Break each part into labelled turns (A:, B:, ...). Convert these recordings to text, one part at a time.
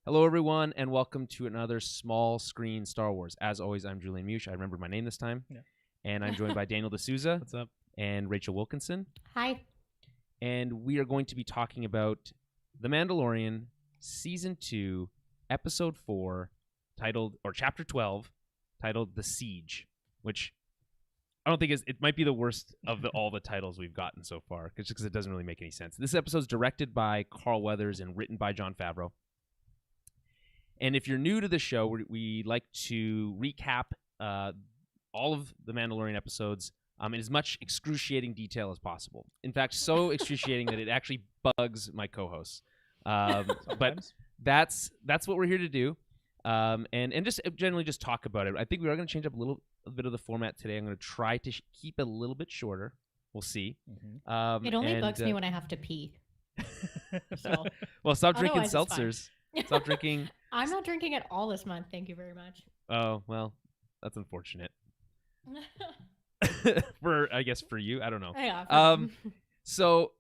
A: Hello, everyone, and welcome to another small screen Star Wars. As always, I'm Julian Mush. I remembered my name this time.
B: Yeah.
A: And I'm joined by Daniel D'Souza.
B: What's up?
A: And Rachel Wilkinson.
C: Hi.
A: And we are going to be talking about The Mandalorian, Season 2, Episode 4, titled, or Chapter 12, titled The Siege, which I don't think it might be the worst of all the titles we've gotten so far, just because it doesn't really make any sense. This episode is directed by Carl Weathers and written by Jon Favreau. And if you're new to the show, we like to recap all of the Mandalorian episodes in as much excruciating detail as possible. In fact, so excruciating that it actually bugs my co-hosts. But that's what we're here to do, and just generally just talk about it. I think we are going to change up a bit of the format today. I'm going to try to keep it a little bit shorter. We'll see.
C: Mm-hmm. It only bugs me when I have to pee. So.
A: Well, stop drinking seltzers. Stop drinking.
C: I'm not drinking at all this month. Thank you very much.
A: Oh, well, that's unfortunate. For you, I don't know.
C: Yeah.
A: So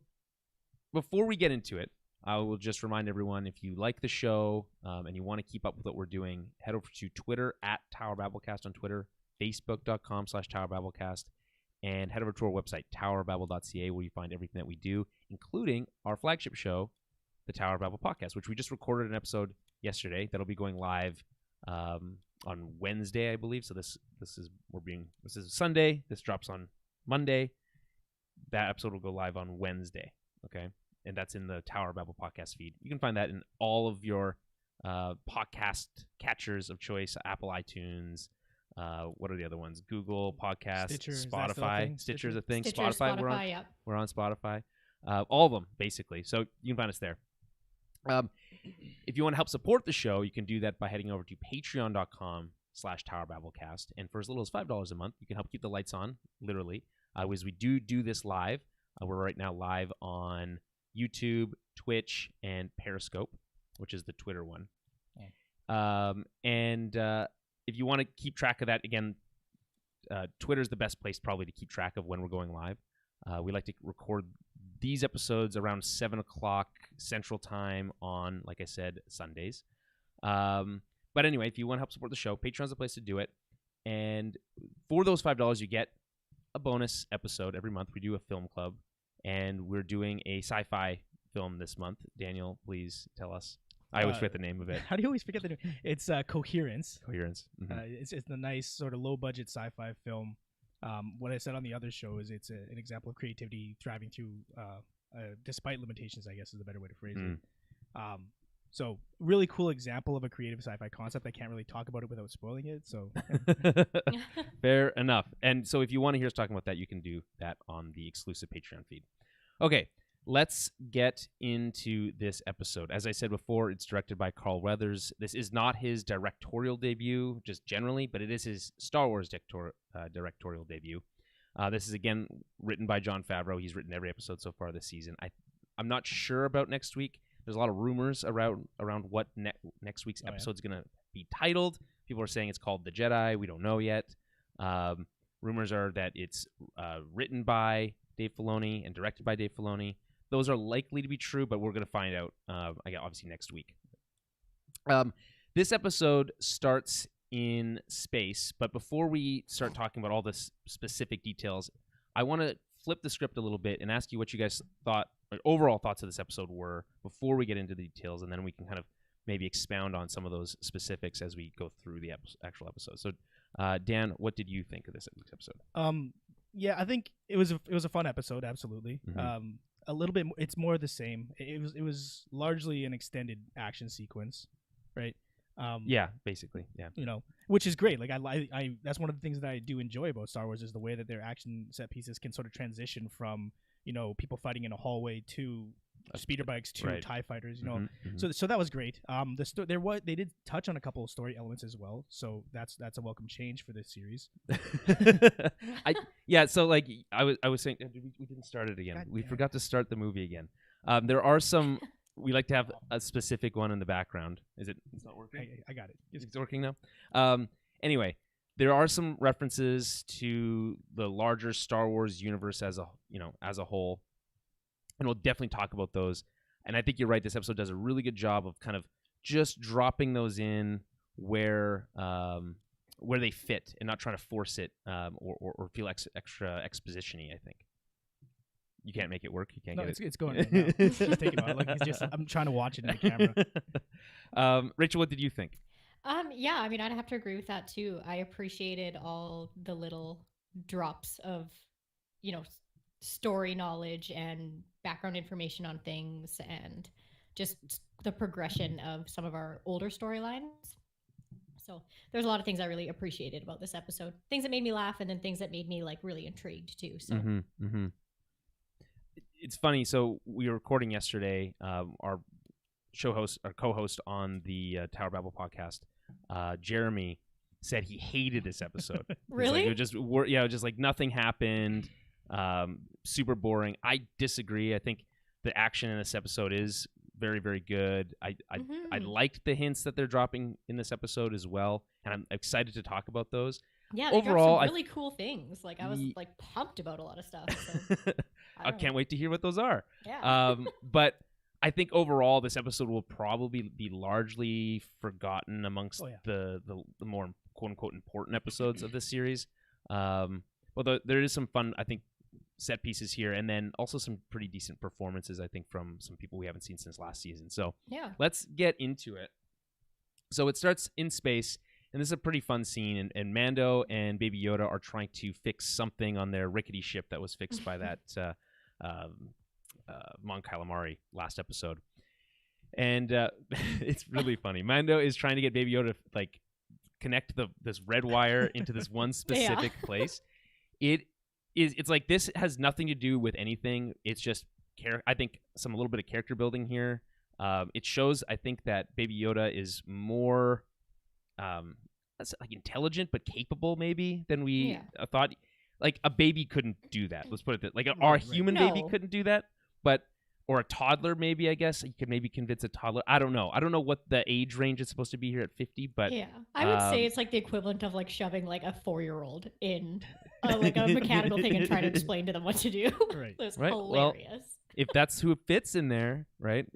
A: before we get into it, I will just remind everyone, if you like the show and you want to keep up with what we're doing, head over to Twitter at Tower Babblecast on Twitter, Facebook.com/Tower Babblecast, and head over to our website, towerbabble.ca, where you find everything that we do, including our flagship show, the Tower Babble Podcast, which we just recorded an episode yesterday that'll be going live on Wednesday, I believe. So this is Sunday. This drops on Monday. That episode will go live on Wednesday. Okay, and that's in the Tower Babble Podcast feed. You can find that in all of your podcast catchers of choice: Apple, iTunes. What are the other ones? Google Podcasts,
B: Stitcher,
A: Spotify. Stitcher's a thing.
C: Stitcher,
A: Spotify.
C: Yep.
A: We're on Spotify. All of them, basically. So you can find us there. If you want to help support the show, you can do that by heading over to patreon.com/TowerBabblecast. And for as little as $5 a month, you can help keep the lights on, literally. As we do this live, we're right now live on YouTube, Twitch, and Periscope, which is the Twitter one. Yeah. If you want to keep track of that, again, Twitter's the best place probably to keep track of when we're going live. We like to record these episodes around 7 o'clock Central Time on, like I said, Sundays. But anyway, if you want to help support the show, Patreon's the place to do it. And for those $5, you get a bonus episode every month. We do a film club, and we're doing a sci-fi film this month. Daniel, please tell us. I always forget the name of it.
B: How do you always forget the name? It's Coherence.
A: Coherence. Mm-hmm.
B: It's the nice sort of low-budget sci-fi film. What I said on the other show is it's an example of creativity thriving through, despite limitations, I guess is the better way to phrase it. So really cool example of a creative sci-fi concept. I can't really talk about it without spoiling it. So
A: fair enough. And so if you want to hear us talking about that, you can do that on the exclusive Patreon feed. Okay, let's get into this episode. As I said before, it's directed by Carl Weathers. This is not his directorial debut, just generally, but it is his Star Wars directorial debut. This is, again, written by Jon Favreau. He's written every episode so far this season. I'm not sure about next week. There's a lot of rumors around what next week's episode is going to be titled. People are saying it's called The Jedi. We don't know yet. Rumors are that it's written by Dave Filoni and directed by Dave Filoni. Those are likely to be true, but we're going to find out, obviously, next week. This episode starts in space, but before we start talking about all the specific details, I want to flip the script a little bit and ask you what you guys thought, overall thoughts of this episode were before we get into the details, and then we can kind of maybe expound on some of those specifics as we go through the actual episode. So, Dan, what did you think of this episode?
B: Yeah, I think it was a fun episode, absolutely.
A: Mm-hmm.
B: A little bit, it's more of the same. It was largely an extended action sequence, right?
A: Yeah, basically, yeah.
B: Which is great. Like I that's one of the things that I do enjoy about Star Wars is the way that their action set pieces can sort of transition from people fighting in a hallway to speeder bikes to TIE fighters.
A: Mm-hmm.
B: So that was great. They did touch on a couple of story elements as well. So that's a welcome change for this series.
A: So like I was saying, we didn't start it again. We forgot to start the movie again. There are some. We like to have a specific one in the background. It's not working?
B: I got it.
A: It's working now? Anyway, there are some references to the larger Star Wars universe as a whole, and we'll definitely talk about those. And I think you're right. This episode does a really good job of kind of just dropping those in where they fit and not trying to force it or feel extra exposition-y, I think. You can't make it work. You can't
B: No,
A: get
B: it's going right now. He's taking it. Like I'm trying to watch it in the
A: camera. Rachel, what did you think?
C: Yeah, I mean, I'd have to agree with that too. I appreciated all the little drops of, story knowledge and background information on things, and just the progression of some of our older storylines. So there's a lot of things I really appreciated about this episode. Things that made me laugh, and then things that made me like really intrigued too. So.
A: It's funny. So we were recording yesterday. Our co-host on the Tower Babble podcast, Jeremy, said he hated this episode.
C: Really?
A: It was just like nothing happened. Super boring. I disagree. I think the action in this episode is very, very good. I liked the hints that they're dropping in this episode as well, and I'm excited to talk about those.
C: Yeah, they overall, dropped some really cool things. Like I was like pumped about a lot of stuff. So,
A: I can't wait to hear what those are.
C: Yeah.
A: But I think overall this episode will probably be largely forgotten amongst the more quote unquote important episodes of this series. Although there is some fun, I think, set pieces here, and then also some pretty decent performances, I think, from some people we haven't seen since last season. So let's get into it. So it starts in space. And this is a pretty fun scene, and Mando and Baby Yoda are trying to fix something on their rickety ship that was fixed by that Mon Calamari last episode. And it's really funny. Mando is trying to get Baby Yoda to like connect this red wire into this one specific place. It's like this has nothing to do with anything. It's just I think a little bit of character building here. It shows, I think, that Baby Yoda is more like intelligent but capable maybe than we thought. Like a baby couldn't do that. Let's put it that. Like our human baby couldn't do that, or a toddler maybe. I guess you could maybe convince a toddler. I don't know what the age range is supposed to be here at 50, but
C: I would say it's like the equivalent of like shoving like a 4-year-old in like a mechanical thing and trying to explain to them what to do.
B: Right.
C: It's hilarious.
A: Well, if that's who fits in there, right?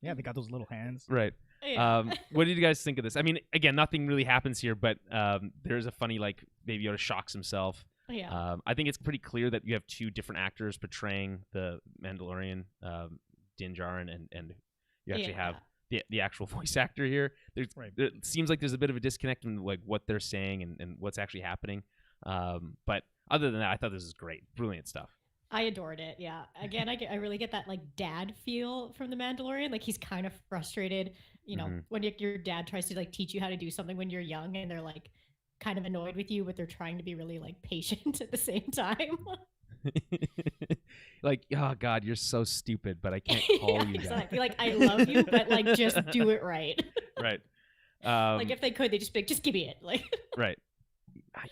B: Yeah, they got those little hands.
A: Right.
C: Yeah.
A: What did you guys think of this? I mean, again, nothing really happens here, but there's a funny, like, Baby Yoda shocks himself.
C: Yeah.
A: I think it's pretty clear that you have two different actors portraying the Mandalorian, Din Djarin, and you actually have the actual voice actor here. It seems like there's a bit of a disconnect in like what they're saying and what's actually happening. But other than that, I thought this was great. Brilliant stuff.
C: I adored it. Yeah. Again, I really get that like dad feel from the Mandalorian. Like he's kind of frustrated, when your dad tries to like teach you how to do something when you're young, and they're like kind of annoyed with you, but they're trying to be really like patient at the same time.
A: Like, oh God, you're so stupid, but I can't call you
C: exactly. Like I love you, but like just do it right.
A: Right.
C: Like if they could, they just be like, just give me it. Like
A: right.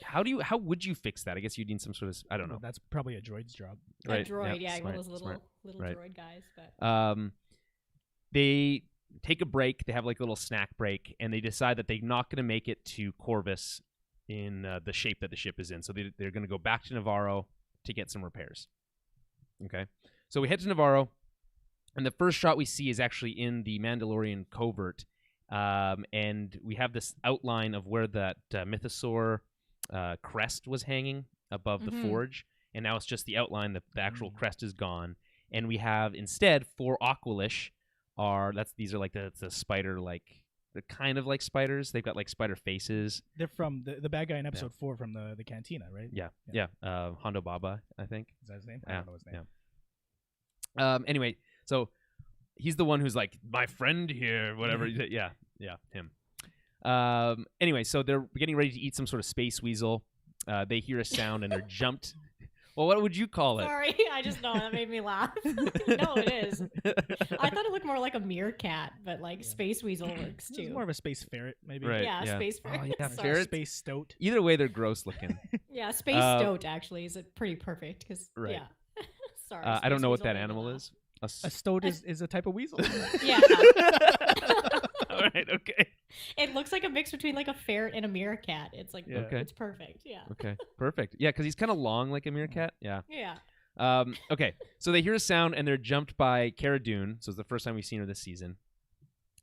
A: How would you fix that? I guess you'd need some sort of, I don't know.
B: That's probably a droid's job.
A: Right.
C: A droid,
A: yep.
C: One of those little
A: right.
C: droid guys. But
A: they take a break. They have like a little snack break, and they decide that they're not going to make it to Corvus in the shape that the ship is in. So they're going to go back to Navarro to get some repairs. Okay. So we head to Navarro, and the first shot we see is actually in the Mandalorian covert, and we have this outline of where that mythosaur crest was hanging above the forge, and now it's just the outline. The actual crest is gone, and we have instead 4 Aqualish. These are like the spider, like they're kind of like spiders. They've got like spider faces.
B: They're from the bad guy in episode 4 from the cantina, right?
A: Yeah. Hondo Baba, I think.
B: Is that his name?
A: Yeah.
B: I don't know his name.
A: Yeah. Anyway, so he's the one who's like my friend here, whatever. Yeah, him. Anyway, so they're getting ready to eat some sort of space weasel. They hear a sound and they're jumped. Well, what would you call it?
C: Sorry, I just know that made me laugh. No, it is. I thought it looked more like a meerkat, but like space weasel works too.
B: It's more of a space ferret, maybe.
A: Right.
C: Yeah, space ferret.
A: Oh, yeah,
B: ferret. Space stoat.
A: Either way, they're gross looking.
C: Yeah, space stoat actually is pretty perfect because yeah. Sorry.
A: I don't know what that animal is.
B: A stoat is a type of weasel.
C: Yeah.
A: All right. Okay.
C: It looks like a mix between like a ferret and a meerkat. It's like it's perfect. Yeah.
A: Okay. Perfect. Yeah, because he's kind of long like a meerkat. Yeah.
C: Yeah.
A: Okay. So they hear a sound and they're jumped by Cara Dune. So it's the first time we've seen her this season.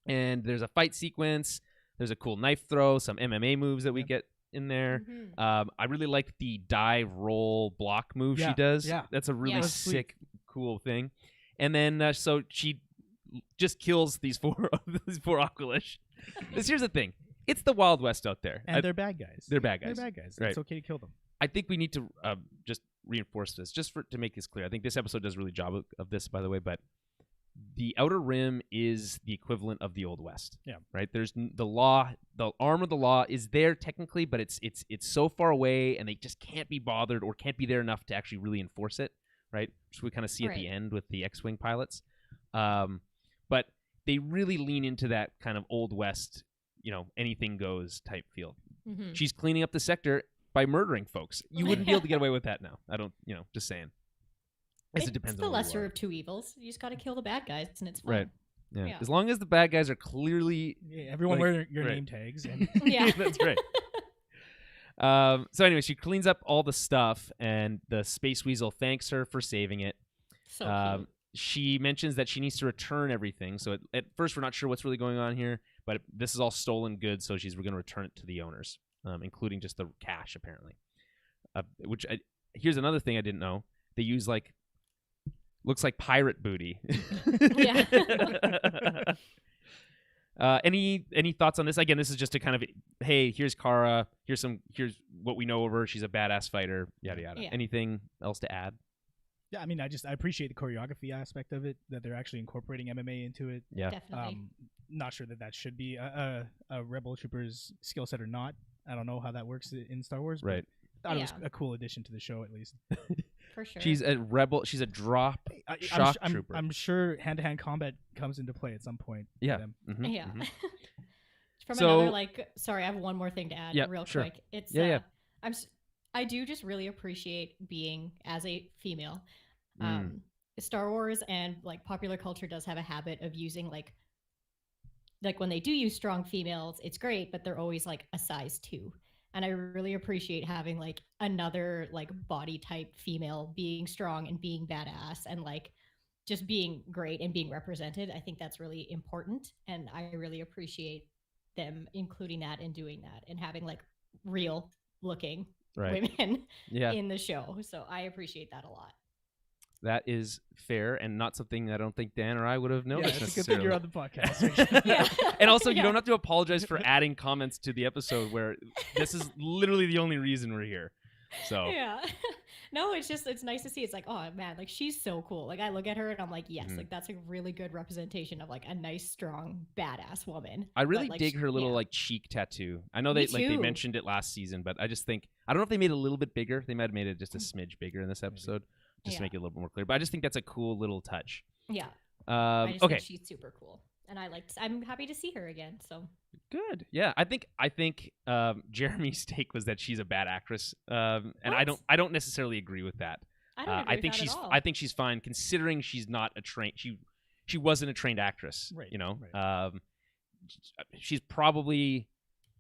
A: And there's a fight sequence. There's a cool knife throw, some MMA moves that we get in there. I really like the dive, roll, block move she does.
B: Yeah.
A: That's a really
C: That's
A: sick, cool thing. And then so she just kills these four Aqualish. Here's the thing. It's the Wild West out there.
B: And they're bad guys.
A: They're bad guys.
B: They're bad guys.
A: Right.
B: It's okay to kill them.
A: I think we need to just reinforce this, to make this clear. I think this episode does a really job of this, by the way, but the Outer Rim is the equivalent of the Old West.
B: Yeah.
A: Right? There's the law, the arm of the law is there technically, but it's so far away, and they just can't be bothered or can't be there enough to actually really enforce it, right? Which we kind of see at the end with the X-Wing pilots. But they really lean into that kind of Old West, anything goes type feel. She's cleaning up the sector by murdering folks. You wouldn't be able to get away with that now. I don't, just saying. It depends
C: it's the
A: on where you
C: lesser
A: are.
C: of two evils. You just got to kill the bad guys, and it's fine.
A: Right. Yeah.
C: Yeah.
A: As long as the bad guys are clearly...
B: Everyone wear your name tags. And
C: Yeah.
A: That's right. So anyway, she cleans up all the stuff, and the Space Weasel thanks her for saving it.
C: So cute.
A: She mentions that she needs to return everything. So at first, we're not sure what's really going on here, but this is all stolen goods, so we're going to return it to the owners, including just the cash, apparently. Here's another thing I didn't know. They use, looks like pirate booty.
C: Yeah.
A: Any thoughts on this? Again, this is just to kind of, hey, here's Kara. Here's what we know of her. She's a badass fighter. Yada yada.
C: Yeah.
A: Anything else to add?
B: yeah, I mean, I appreciate the choreography aspect of it, that they're actually incorporating MMA into it.
A: Yeah.
C: Definitely.
B: Not sure that should be a Rebel Trooper's skill set or not. I don't know how that works in Star Wars.
A: Right.
B: But I thought it was a cool addition to the show, at least.
C: For sure.
A: She's a rebel. She's a drop shock trooper.
B: I'm sure hand-to-hand combat comes into play at some point. for
A: Yeah.
B: them.
C: Yeah. From
A: So-
C: another sorry, I have one more thing to add real
A: sure.
C: quick. It's
A: Yeah.
C: I do just really appreciate being as a female. Star Wars and popular culture does have a habit of using like when they do use strong females, it's great, but they're always a size 2. And I really appreciate having another body type female being strong and being badass and just being great and being represented. I think that's really important, and I really appreciate them including that and doing that and having real looking women in the show. So I appreciate that a lot.
A: That is fair and not something I don't think Dan or I would have
B: Yeah,
A: noticed
B: it's a good thing
A: necessarily.
B: you're on the podcast.
C: Yeah.
A: And also, you don't have to apologize for adding comments to the episode where this is literally the only reason we're here. So
C: Yeah. No, it's nice to see. It's oh man, she's so cool. I look at her and I'm yes, that's a really good representation of a nice, strong, badass woman.
A: I really
C: But,
A: dig her little cheek tattoo. I know
C: Me
A: they
C: too.
A: mentioned it last season, but I just think I don't know if they made it a little bit bigger. They might have made it just a smidge bigger in this episode, just to make it a little bit more clear. But I just think that's a cool little touch.
C: Yeah. I just
A: Okay.
C: think she's super cool. And I'm happy to see her again. So
A: Good. Yeah, I think Jeremy's take was that she's a bad actress, and
C: What?
A: I don't necessarily agree with that.
C: I don't agree with that at all.
A: I think she's fine considering she's not a trained she wasn't a trained actress.
B: Right,
A: Right. She's probably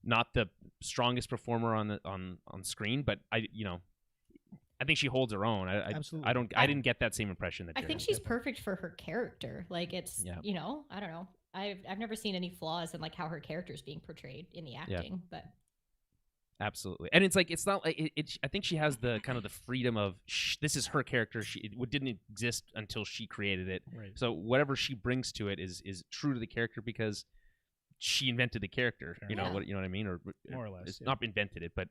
A: not the strongest performer on screen, but I think she holds her own.
B: Absolutely.
A: I didn't get that same impression that
C: I
A: Jeremy
C: think she's perfect for her character. It's
A: Yeah.
C: I don't know. I've never seen any flaws in how her character is being portrayed in the acting, but
A: Absolutely, and it's not like I think she has the kind of the freedom of this is her character. It didn't exist until she created it.
B: Right.
A: So whatever she brings to it is true to the character because she invented the character.
B: Fair
A: You know
C: enough.
A: what you know what I mean, or
B: More or less,
A: it's
B: yeah.
A: not invented it, but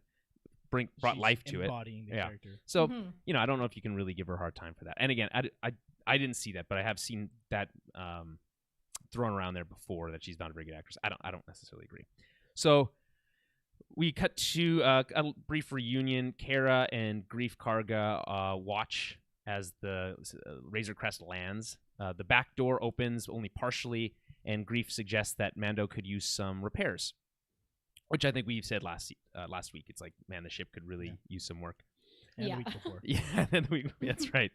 A: brought
B: She's
A: life to it.
B: embodying the
A: Yeah.
B: character.
A: So
C: Mhm.
A: I don't know if you can really give her a hard time for that. And again, I didn't see that, but I have seen that thrown around there before that she's not a very good actress. I don't necessarily agree. So we cut to a brief reunion. Kara and Grief Karga watch as the Razor Crest lands. The back door opens only partially, and Grief suggests that Mando could use some repairs, which I think we've said last week. It's man, the ship could really use some work.
B: And
C: Yeah.
B: the week before.
A: Yeah, that's right.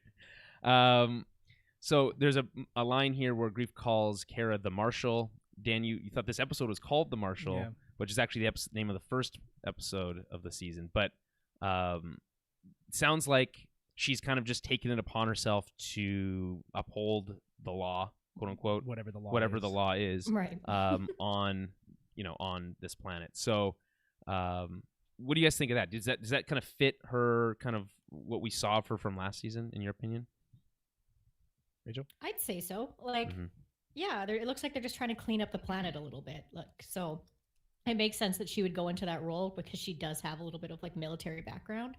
A: So there's a line here where Grief calls Kara the Marshal. Dan, you thought this episode was called The Marshal,
B: Yeah.
A: which is actually the name of the first episode of the season. But it sounds like she's kind of just taken it upon herself to uphold the law quote unquote,
B: whatever the
A: law is,
C: Right.
A: on on this planet. So, what do you guys think of that? Does that kind of fit her kind of what we saw of her from last season, in your opinion?
B: Rachel?
C: I'd say so. Like, yeah, it looks like they're just trying to clean up the planet a little bit. Like, so it makes sense that she would go into that role because she does have a little bit of like military background.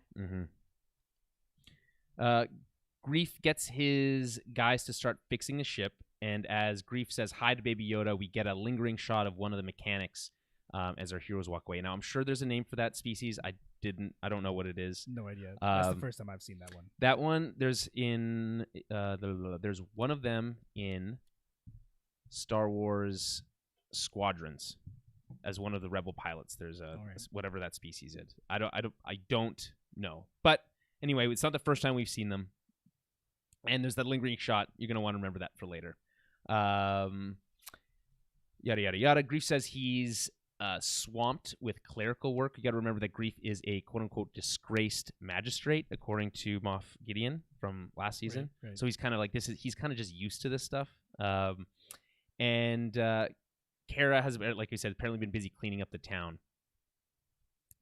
A: Grief gets his guys to start fixing the ship, and as Grief says hi to Baby Yoda, we get a lingering shot of one of the mechanics as our heroes walk away. Now, I'm sure there's a name for that species. I don't know what it is.
B: No idea. That's the first time I've seen that one.
A: That one, there's one of them in Star Wars Squadrons as one of the rebel pilots. There's whatever that species is. I don't know. But anyway, it's not the first time we've seen them. And there's that lingering shot. You're going to want to remember that for later. Yada, yada, yada. Grief says he's swamped with clerical work. You got to remember that Grief is a quote-unquote disgraced magistrate, according to Moff Gideon from last season. Right. So he's kind of like he's kind of just used to this stuff. And Kara has, like I said, apparently been busy cleaning up the town.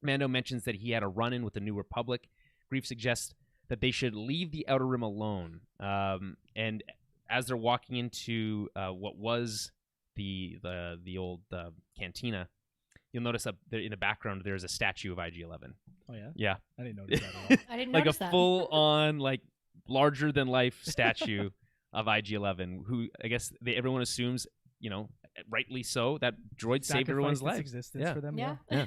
A: Mando mentions that he had a run-in with the New Republic. Grief suggests that they should leave the Outer Rim alone. And as they're walking into what was the old cantina, you'll notice up there in the background there's a statue of IG-11.
B: Oh yeah?
A: Yeah.
B: I didn't notice that at all.
C: I didn't
A: like
C: notice
A: a
C: that.
A: full-on, like, larger-than-life statue of IG-11, who I guess everyone assumes, rightly so, that droid saved everyone's life.
B: Existence for them.
C: Yeah.
A: Yeah.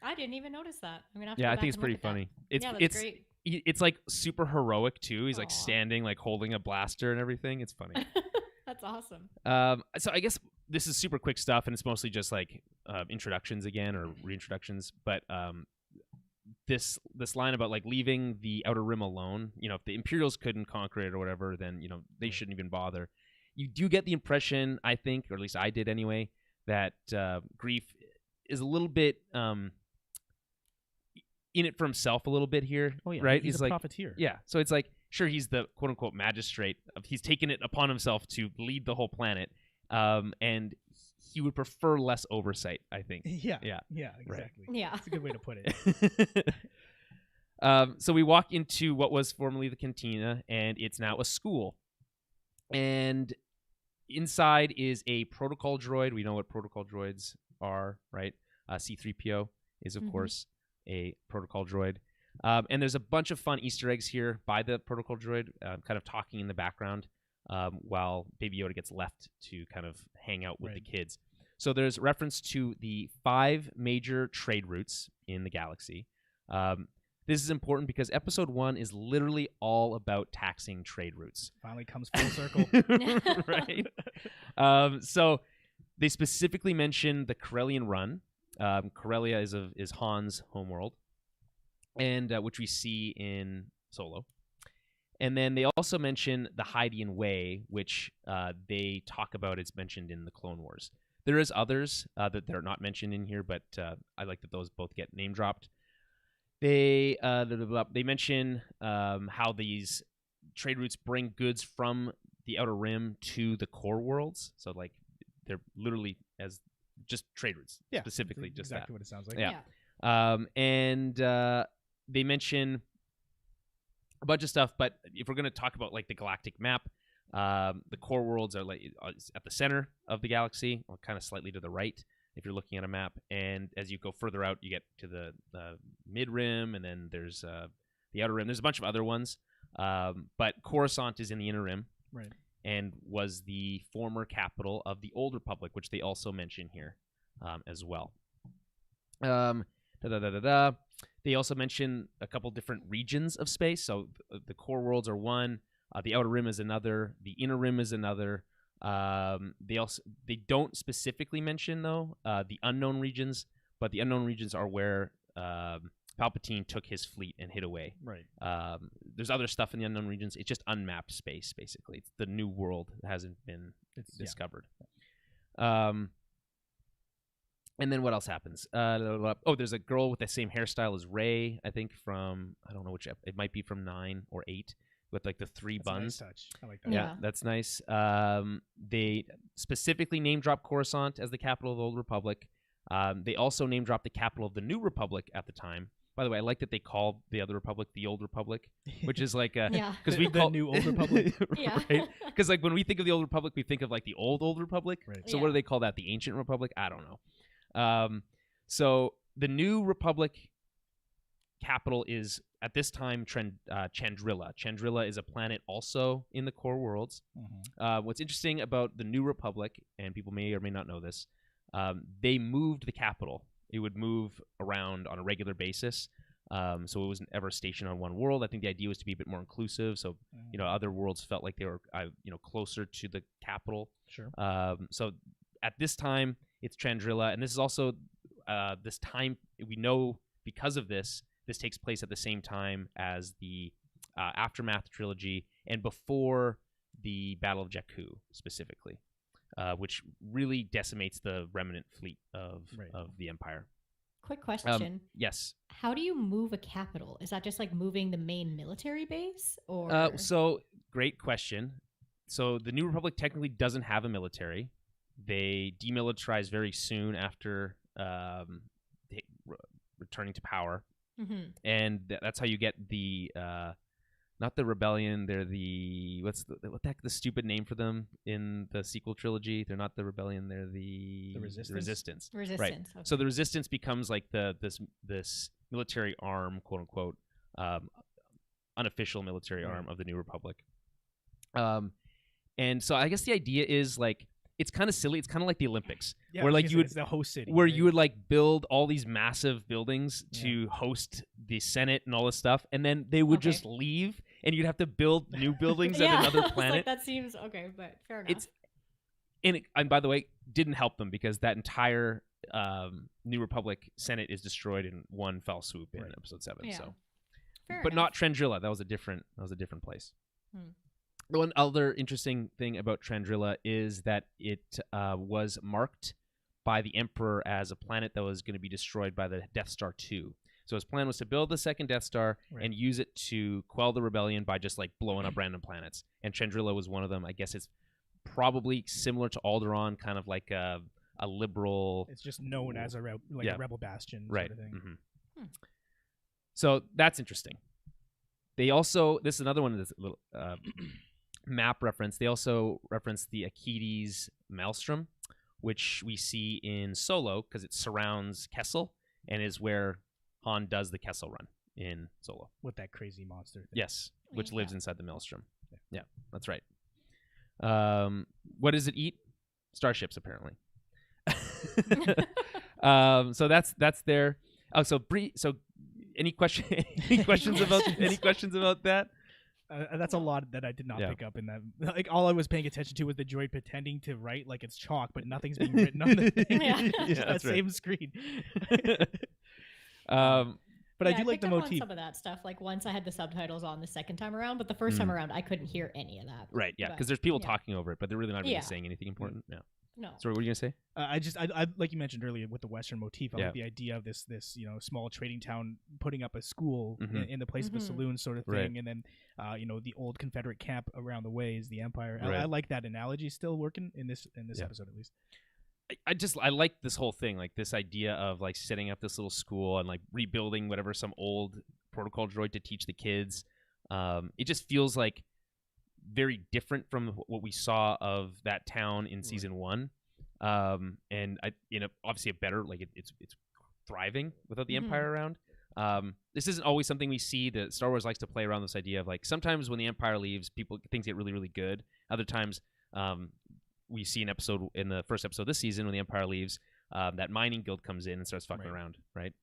C: I didn't even notice that. I mean,
A: I think it's pretty funny.
C: That's great.
A: It's like super heroic too. He's like standing, like holding a blaster and everything. It's funny.
C: That's awesome.
A: So I guess this is super quick stuff, and it's mostly just like introductions again or reintroductions. But this line about like leaving the Outer Rim alone, if the Imperials couldn't conquer it or whatever, then they shouldn't even bother. You do get the impression, I think, or at least I did anyway, that Grief is a little bit in it for himself a little bit here.
B: Oh yeah,
A: right?
B: He's a profiteer.
A: Yeah, so it's like, sure, he's the quote unquote magistrate. He's taken it upon himself to lead the whole planet, and he would prefer less oversight, I think.
B: Yeah, exactly.
A: Right.
C: Yeah,
B: that's a good way to put it.
A: So we walk into what was formerly the cantina, and it's now a school. And inside is a protocol droid. We know what protocol droids are, right? C-3PO is, of course, a protocol droid. And there's a bunch of fun Easter eggs here by the protocol droid, kind of talking in the background while Baby Yoda gets left to kind of hang out with the kids. So there's reference to the 5 major trade routes in the galaxy. This is important because Episode 1 is literally all about taxing trade routes.
B: Finally comes full circle.
A: Right? So they specifically mention the Corellian Run. Corellia is Han's homeworld, and which we see in Solo. And then they also mention the Hydian Way, which they talk about. It's mentioned in the Clone Wars. There is others that they're not mentioned in here, but I like that those both get name dropped. They mention how these trade routes bring goods from the Outer Rim to the core worlds. So like they're literally as just trade routes, specifically just
B: exactly
A: that.
B: What it sounds like.
A: Yeah. And they mention a bunch of stuff, but if we're going to talk about like the galactic map, the core worlds are like at the center of the galaxy, or kind of slightly to the right if you're looking at a map. And as you go further out, you get to the mid rim, and then there's the outer rim. There's a bunch of other ones, but Coruscant is in the inner rim,
B: right?
A: And was the former capital of the Old Republic, which they also mention here as well. They also mention a couple different regions of space. So the core worlds are one, the outer rim is another, the inner rim is another. They don't specifically mention though the unknown regions, but the unknown regions are where Palpatine took his fleet and hid away.
B: Right.
A: There's other stuff in the unknown regions. It's just unmapped space, basically. It's the new world that hasn't been discovered. And then what else happens? There's a girl with the same hairstyle as Rey, I think from, I don't know which, it might be from 9 or 8. with like the three
B: That's a nice
A: buns.
B: touch. I like that.
A: Yeah,
C: Yeah.
A: that's nice. They specifically name drop Coruscant as the capital of the Old Republic. They also name drop the capital of the New Republic at the time. By the way, I like that they call the other republic the Old Republic, which is like
C: Yeah.
A: because we
B: The
A: call
B: New Old Republic.
C: Yeah.
A: right? Because like when we think of the Old Republic, we think of like the Old Republic.
B: Right.
A: So
C: Yeah.
A: what do they call that? The Ancient Republic? I don't know. So the New Republic capital is at this time Chandrilla. Chandrilla is a planet also in the core worlds.
B: Mhm.
A: What's interesting about the New Republic, and people may or may not know this, they moved the capital. It would move around on a regular basis. So it wasn't ever stationed on one world. I think the idea was to be a bit more inclusive. So, other worlds felt like they were, closer to the capital.
B: Sure.
A: So at this time, it's Chandrilla. And this is also this time, we know because of this takes place at the same time as the Aftermath trilogy and before the Battle of Jakku specifically. Which really decimates the remnant fleet of the Empire.
C: Quick question.
A: Yes.
C: How do you move a capital? Is that just like moving the main military base, or?
A: So great question. So the New Republic technically doesn't have a military. They demilitarized very soon after returning to power, and that's how you get the. Not the rebellion. They're the the stupid name for them in the sequel trilogy. They're not the rebellion. They're the resistance.
C: Resistance.
A: Right.
C: Okay.
A: So the resistance becomes like this military arm, quote unquote, unofficial military arm of the New Republic. And so I guess the idea is like it's kind of silly. It's kind of like the Olympics, where like you would
B: the host city,
A: where
B: right?
A: you would like build all these massive buildings to host the Senate and all this stuff, and then they would just leave, and you'd have to build new buildings at another planet.
C: Like, that seems okay, but fair enough.
A: And by the way, didn't help them because that entire New Republic Senate is destroyed in one fell swoop in Episode 7.
C: Yeah.
A: So,
C: fair
A: but
C: enough.
A: not Trandrilla. That was a different place. The one other interesting thing about Trandrilla is that it was marked by the Emperor as a planet that was going to be destroyed by the Death Star 2. So his plan was to build the second Death Star and use it to quell the rebellion by just like blowing up random planets. And Trandrilla was one of them. I guess it's probably similar to Alderaan, kind of like a liberal.
B: It's just known as a rebel bastion sort of thing.
A: Mm-hmm. So that's interesting. They also, this is another one of this little map reference. They also reference the Akides Maelstrom, which we see in Solo because it surrounds Kessel and is where Han does the Kessel run in Solo.
B: With that crazy monster thing.
A: Yes, which lives inside the Maelstrom. Yeah, that's right. What does it eat? Starships, apparently. So that's there. Oh, so any questions about that?
B: That's a lot that I did not pick up in that. Like all I was paying attention to was the droid pretending to write like it's chalk, but nothing's being written on the thing. Just that same screen. But I do like the motif.
C: On some of that stuff. Like once I had the subtitles on the second time around, but the first time around I couldn't hear any of that.
A: Right. Yeah. Because there's people talking over it, but they're really not really saying anything important. No.
C: No.
A: Sorry, what were you gonna say?
B: I like you mentioned earlier with the Western motif. I like the idea of this small trading town putting up a school in the place of a saloon sort of thing, and then the old Confederate camp around the way is the Empire. I like that analogy still working in this episode at least.
A: I like this whole thing, like this idea of like setting up this little school and like rebuilding some old protocol droid to teach the kids. It just feels like very different from what we saw of that town in season 1. And obviously a better, like it's thriving without the Empire around. This isn't always something we see. That Star Wars likes to play around this idea of like sometimes when the Empire leaves, things get really, really good. Other times, we see in the first episode this season when the Empire leaves, that mining guild comes in and starts fucking around, right?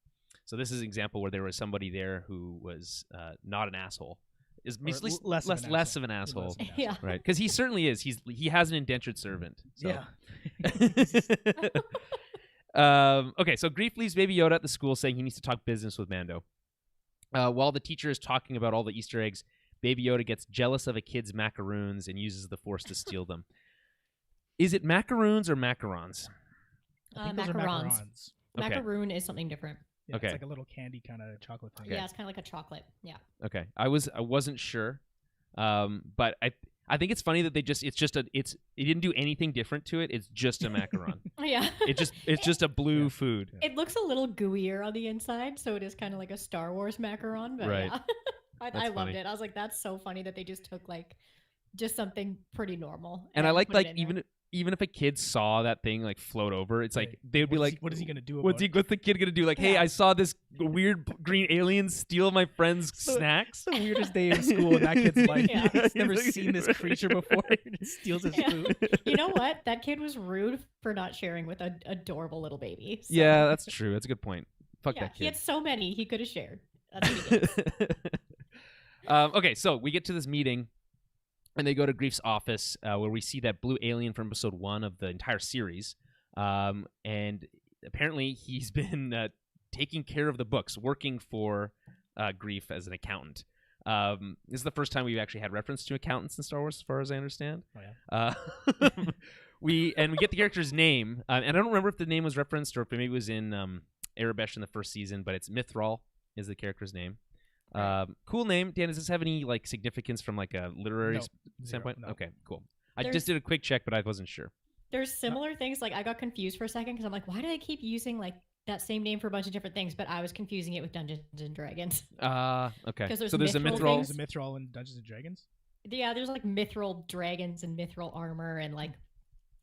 A: So this is an example where there was somebody there who was not an asshole. Is less of an asshole,
C: yeah,
A: right? Because he certainly is. He has an indentured servant. So.
B: Yeah.
A: Okay, so Greef leaves Baby Yoda at the school, saying he needs to talk business with Mando. While the teacher is talking about all the Easter eggs, Baby Yoda gets jealous of a kid's macaroons and uses the Force to steal them. Is it macaroons or macarons?
B: I think those are macarons.
A: Okay.
C: Macaroon is something different.
B: Yeah, it's like a little candy kind of chocolate thing.
C: Yeah, it's kind of like a chocolate. Yeah.
A: Okay, I wasn't sure. But I think it's funny that it didn't do anything different to it. It's just a macaron.
C: Yeah.
A: It's just a blue food.
C: It looks a little gooier on the inside, so it is kind of like a Star Wars macaron. But
A: Right.
C: yeah, I loved it. I was like, that's so funny that they just took like just something pretty normal.
A: And I like
C: put it in there.
A: even if a kid saw that thing like float over, it's like they would be like,
B: what is he gonna do?
A: What's the kid gonna do? Like, hey,
C: Yeah.
A: I saw this weird green alien steal my friend's snacks.
B: It's the weirdest day of school in that kid's life.
C: Yeah.
B: He's never seen this creature before. He just steals his
C: Yeah.
B: food.
C: You know what? That kid was rude for not sharing with an adorable little baby. So,
A: Yeah, that's true. That's a good point. Fuck
C: yeah,
A: that
C: he
A: kid.
C: had so many he could have shared. That's what he did.
A: Okay, so we get to this meeting, and they go to Grief's office, where we see that blue alien from episode 1 of the entire series. And apparently he's been taking care of the books, working for Grief as an accountant. This is the first time we've actually had reference to accountants in Star Wars, as far as I understand.
B: Oh, yeah.
A: We get the character's name, and I don't remember if the name was referenced or if maybe it was in Arabesh in the first season, but it's Mithral is the character's name. Cool name. Dan, does this have any like significance from like a literary standpoint?
B: No.
A: Okay, cool. I just did a quick check, but I wasn't sure.
C: There's similar things. Like I got confused for a second because I'm like, why do they keep using like that same name for a bunch of different things? But I was confusing it with Dungeons and Dragons.
A: Okay.
C: 'Cause there's
A: So there's a
C: Mithril
A: Mithral.
C: things.
B: Is it Mithral in Dungeons and Dragons?
C: Yeah, there's like mithril dragons and mithril armor, and like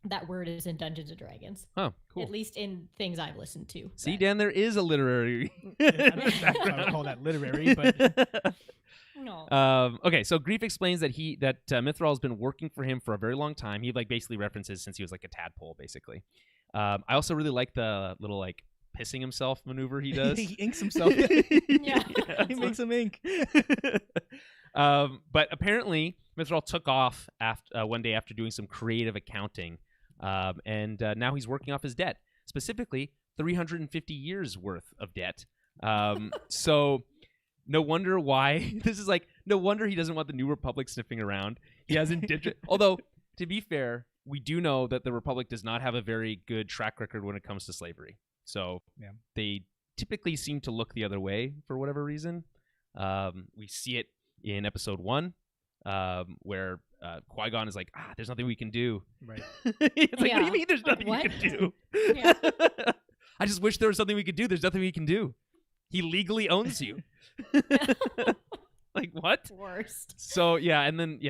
C: that word is in Dungeons and Dragons.
A: Oh, cool.
C: At least in things I've listened to.
A: See,
C: that-
A: Dan, there is a literary.
B: I don't know if I would call that literary, but
C: No.
A: Okay, so Grief explains that Mithral has been working for him for a very long time. He like basically references since he was like a tadpole, basically. I also really like the little like pissing himself maneuver he does.
B: he inks himself.
C: Yeah.
B: He makes him ink.
A: But apparently, Mithral took off one day after doing some creative accounting, and now he's working off his debt, specifically 350 years worth of debt. So no wonder why no wonder he doesn't want the New Republic sniffing around. He hasn't although, to be fair, we do know that the Republic does not have a very good track record when it comes to slavery. So they typically seem to look the other way for whatever reason. We see it in episode 1, where Qui-Gon is like, there's nothing we can do.
B: Right.
A: It's like, what do
C: Yeah.
A: you mean there's nothing
C: What?
A: you can do?
C: Yeah.
A: I just wish there was something we could do. There's nothing we can do. He legally owns you. Like, what?
C: Worst.
A: So, yeah, and then,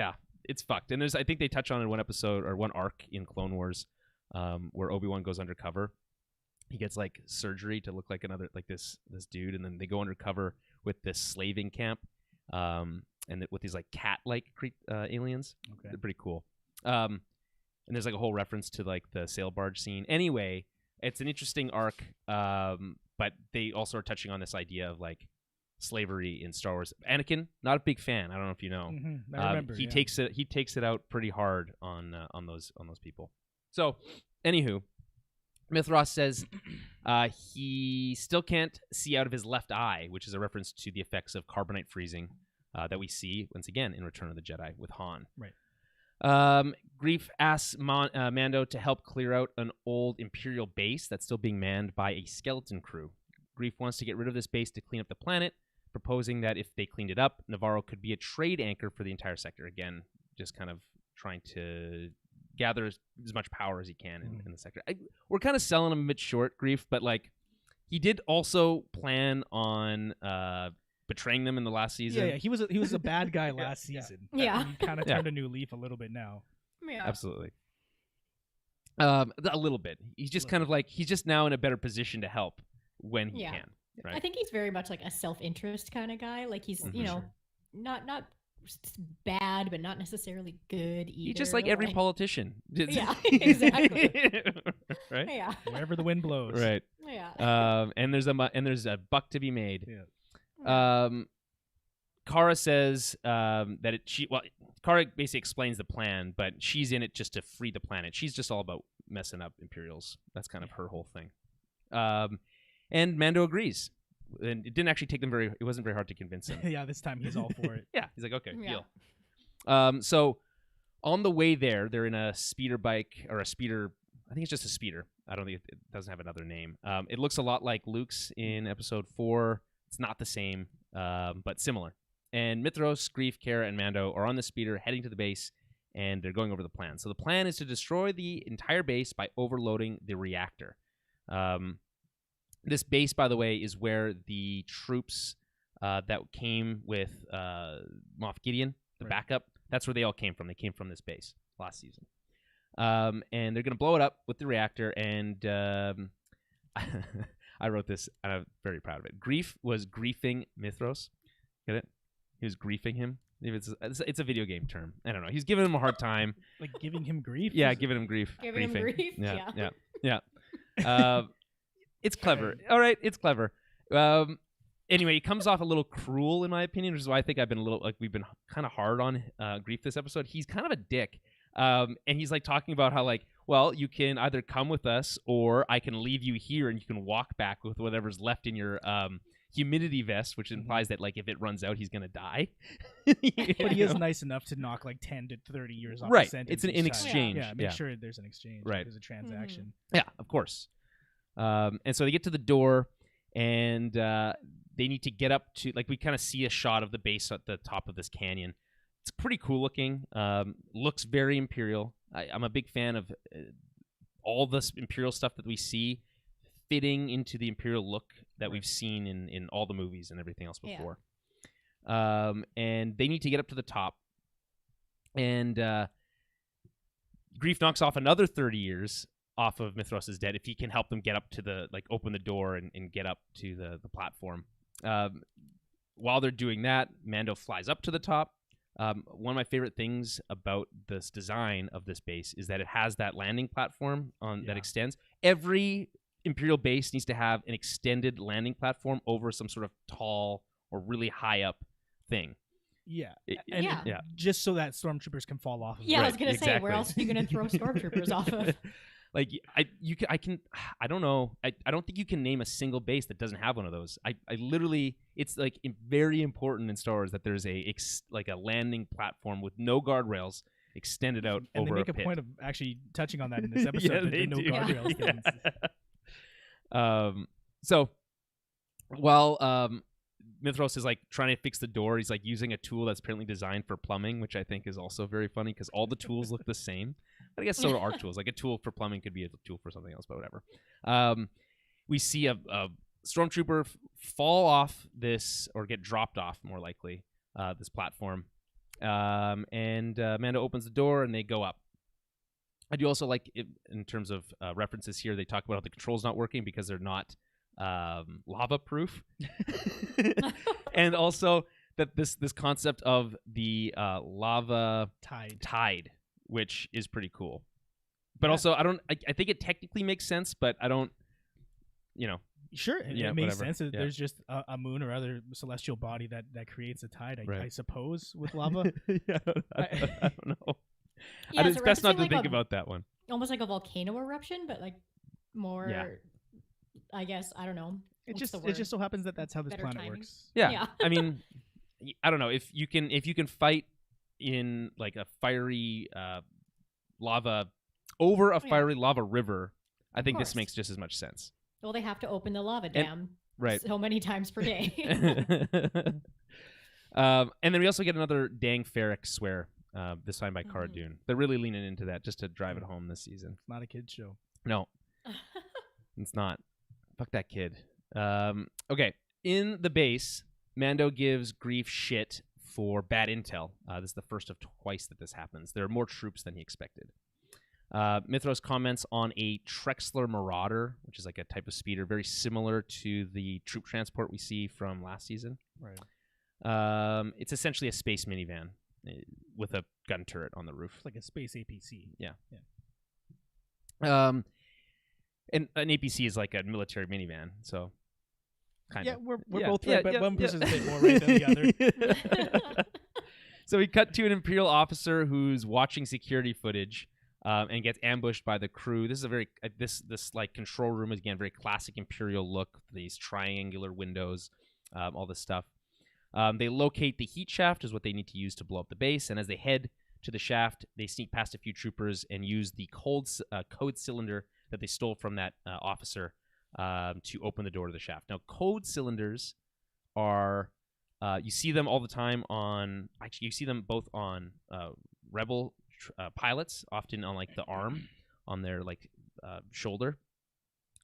A: it's fucked. And I think they touch on it in one episode or one arc in Clone Wars, where Obi-Wan goes undercover. He gets like surgery to look like this dude, and then they go undercover with this slaving camp, and with these like cat-like aliens.
B: Okay.
A: They're pretty cool. And there's like a whole reference to like the sail barge scene. Anyway, it's an interesting arc, but they also are touching on this idea of like slavery in Star Wars. Anakin, not a big fan. I don't know if you know.
B: Mm-hmm. I remember.
A: He takes it out pretty hard on those people. So, anywho, Mithras says he still can't see out of his left eye, which is a reference to the effects of carbonite freezing that we see once again in Return of the Jedi with Han.
B: Right.
A: Grief asks Mando to help clear out an old Imperial base that's still being manned by a skeleton crew. Grief wants to get rid of this base to clean up the planet, proposing that if they cleaned it up, Navarro could be a trade anchor for the entire sector. Again, just kind of trying to gather as much power as he can in the sector. We're kind of selling him a bit short, Grief, but like he did also plan on betraying them in the last season.
B: Yeah, he was a bad guy last season.
C: Yeah.
B: He kind of turned a new leaf a little bit now.
C: Yeah.
A: Absolutely. A little bit. He's just kind of like he's just now in a better position to help when he can. Right?
C: I think he's very much like a self-interest kind of guy. Like he's, you know, not bad, but not necessarily good either.
A: He's just like every politician.
C: Yeah, exactly.
A: Right?
C: Yeah.
B: Wherever the wind blows.
A: Right.
C: Yeah.
A: And there's a buck to be made.
B: Yeah.
A: Kara says Kara basically explains the plan, but she's in it just to free the planet. She's just all about messing up Imperials. That's kind of her whole thing. And Mando agrees. And it didn't actually take them it wasn't very hard to convince him.
B: Yeah, this time he's all for it.
A: Yeah, he's like, okay,
C: Yeah.
A: deal. So on the way there, they're in a speeder bike or a speeder. I think it's just a speeder. I don't think it doesn't have another name. It looks a lot like Luke's in episode 4. It's not the same, but similar. And Mithros, Grief, Kara, and Mando are on the speeder heading to the base, and they're going over the plan. So the plan is to destroy the entire base by overloading the reactor. This base, by the way, is where the troops that came with Moff Gideon, the backup, that's where they all came from. They came from this base last season. And they're going to blow it up with the reactor, and I wrote this, and I'm very proud of it. Grief was griefing Mithros. Get it? He was griefing him. It's a video game term. I don't know. He's giving him a hard time.
B: Like giving him grief?
A: Yeah, giving him grief.
C: Giving him grief?
A: Yeah. It's clever. All right, it's clever. Anyway, he comes off a little cruel, in my opinion, which is why I think we've been kind of hard on Grief this episode. He's kind of a dick. And he's like talking about how like, well, you can either come with us or I can leave you here and you can walk back with whatever's left in your humidity vest, which implies that like if it runs out, he's gonna die.
B: But he is nice enough to knock like 10 to 30 years off
A: right.
B: the sentence.
A: It's an exchange.
B: Yeah, make sure there's an exchange.
A: Right.
B: There's a transaction.
A: Yeah, of course. And so they get to the door, and they need to get up to, like, we kind of see a shot of the base at the top of this canyon. It's pretty cool looking. Looks very Imperial. I'm a big fan of all this Imperial stuff that we see fitting into the Imperial look that we've seen in all the movies and everything else before. And they need to get up to the top. And Grief knocks off another 30 years off of Mithros' dead if he can help them get up to the, like, open the door and get up to the platform. While they're doing that, Mando flies up to the top. One of my favorite things about this design of this base is that it has that landing platform that extends. Every Imperial base needs to have an extended landing platform over some sort of tall or really high up thing.
B: Yeah. Just so that stormtroopers can fall off of it.
C: Yeah, I was going to say, where else are you going to throw stormtroopers off of?
A: Like, I don't know. I don't think you can name a single base that doesn't have one of those. I literally, it's like very important in Star Wars that there's a landing platform with no guardrails extended out
B: and
A: over
B: they make
A: a pit.
B: Point of actually touching on that in this episode.
A: They
B: no
A: do.
B: guardrails things.
A: So while Mithros is like trying to fix the door, he's like using a tool that's apparently designed for plumbing, which I think is also very funny because all the tools look the same. I guess so are our tools. Like a tool for plumbing could be a tool for something else, but whatever. We see a stormtrooper fall off this, or get dropped off, more likely, this platform. And Mando opens the door and they go up. I do also like, in terms of references here, they talk about how the controls not working because they're not lava proof. And also that this concept of the lava tide, which is pretty cool. But also, I think it technically makes sense, but I don't,
B: Sure, it makes sense.
A: Yeah.
B: There's just a moon or other celestial body that creates a tide, I suppose, with lava.
A: I don't know.
C: Yeah,
A: it's best not to
C: like
A: think about that one.
C: Almost like a volcano eruption, but like more, I guess, I don't know.
B: It just so happens that that's how this planet works.
A: Yeah. I mean, I don't know. If you can fight in like a fiery lava over a fiery lava river, I think this makes just as much sense.
C: Well, they have to open the lava dam so many times per day.
A: And then we also get another Dang Ferrick swear, this time by Cara Dune. They're really leaning into that just to drive it home this season.
B: It's not a kid's show.
A: No, it's not. Fuck that kid. Okay, in the base, Mando gives Grief shit for bad intel. This is the first of twice that this happens. There are more troops than he expected. Mithros comments on a Trexler Marauder, which is like a type of speeder very similar to the troop transport we see from last season.
B: Right.
A: It's essentially a space minivan with a gun turret on the roof.
B: It's like a space APC.
A: Yeah. And an APC is like a military minivan, so kind of.
B: We're both right, but one person's a bit more right than the other.
A: So we cut to an Imperial officer who's watching security footage and gets ambushed by the crew. This is a very this like control room is again very classic Imperial look. These triangular windows, all this stuff. They locate the heat shaft is what they need to use to blow up the base, and as they head to the shaft, they sneak past a few troopers and use the code cylinder that they stole from that officer to open the door to the shaft. Now, code cylinders are You see them all the time on. Actually, you see them both on Rebel pilots, often on like the arm, on their like shoulder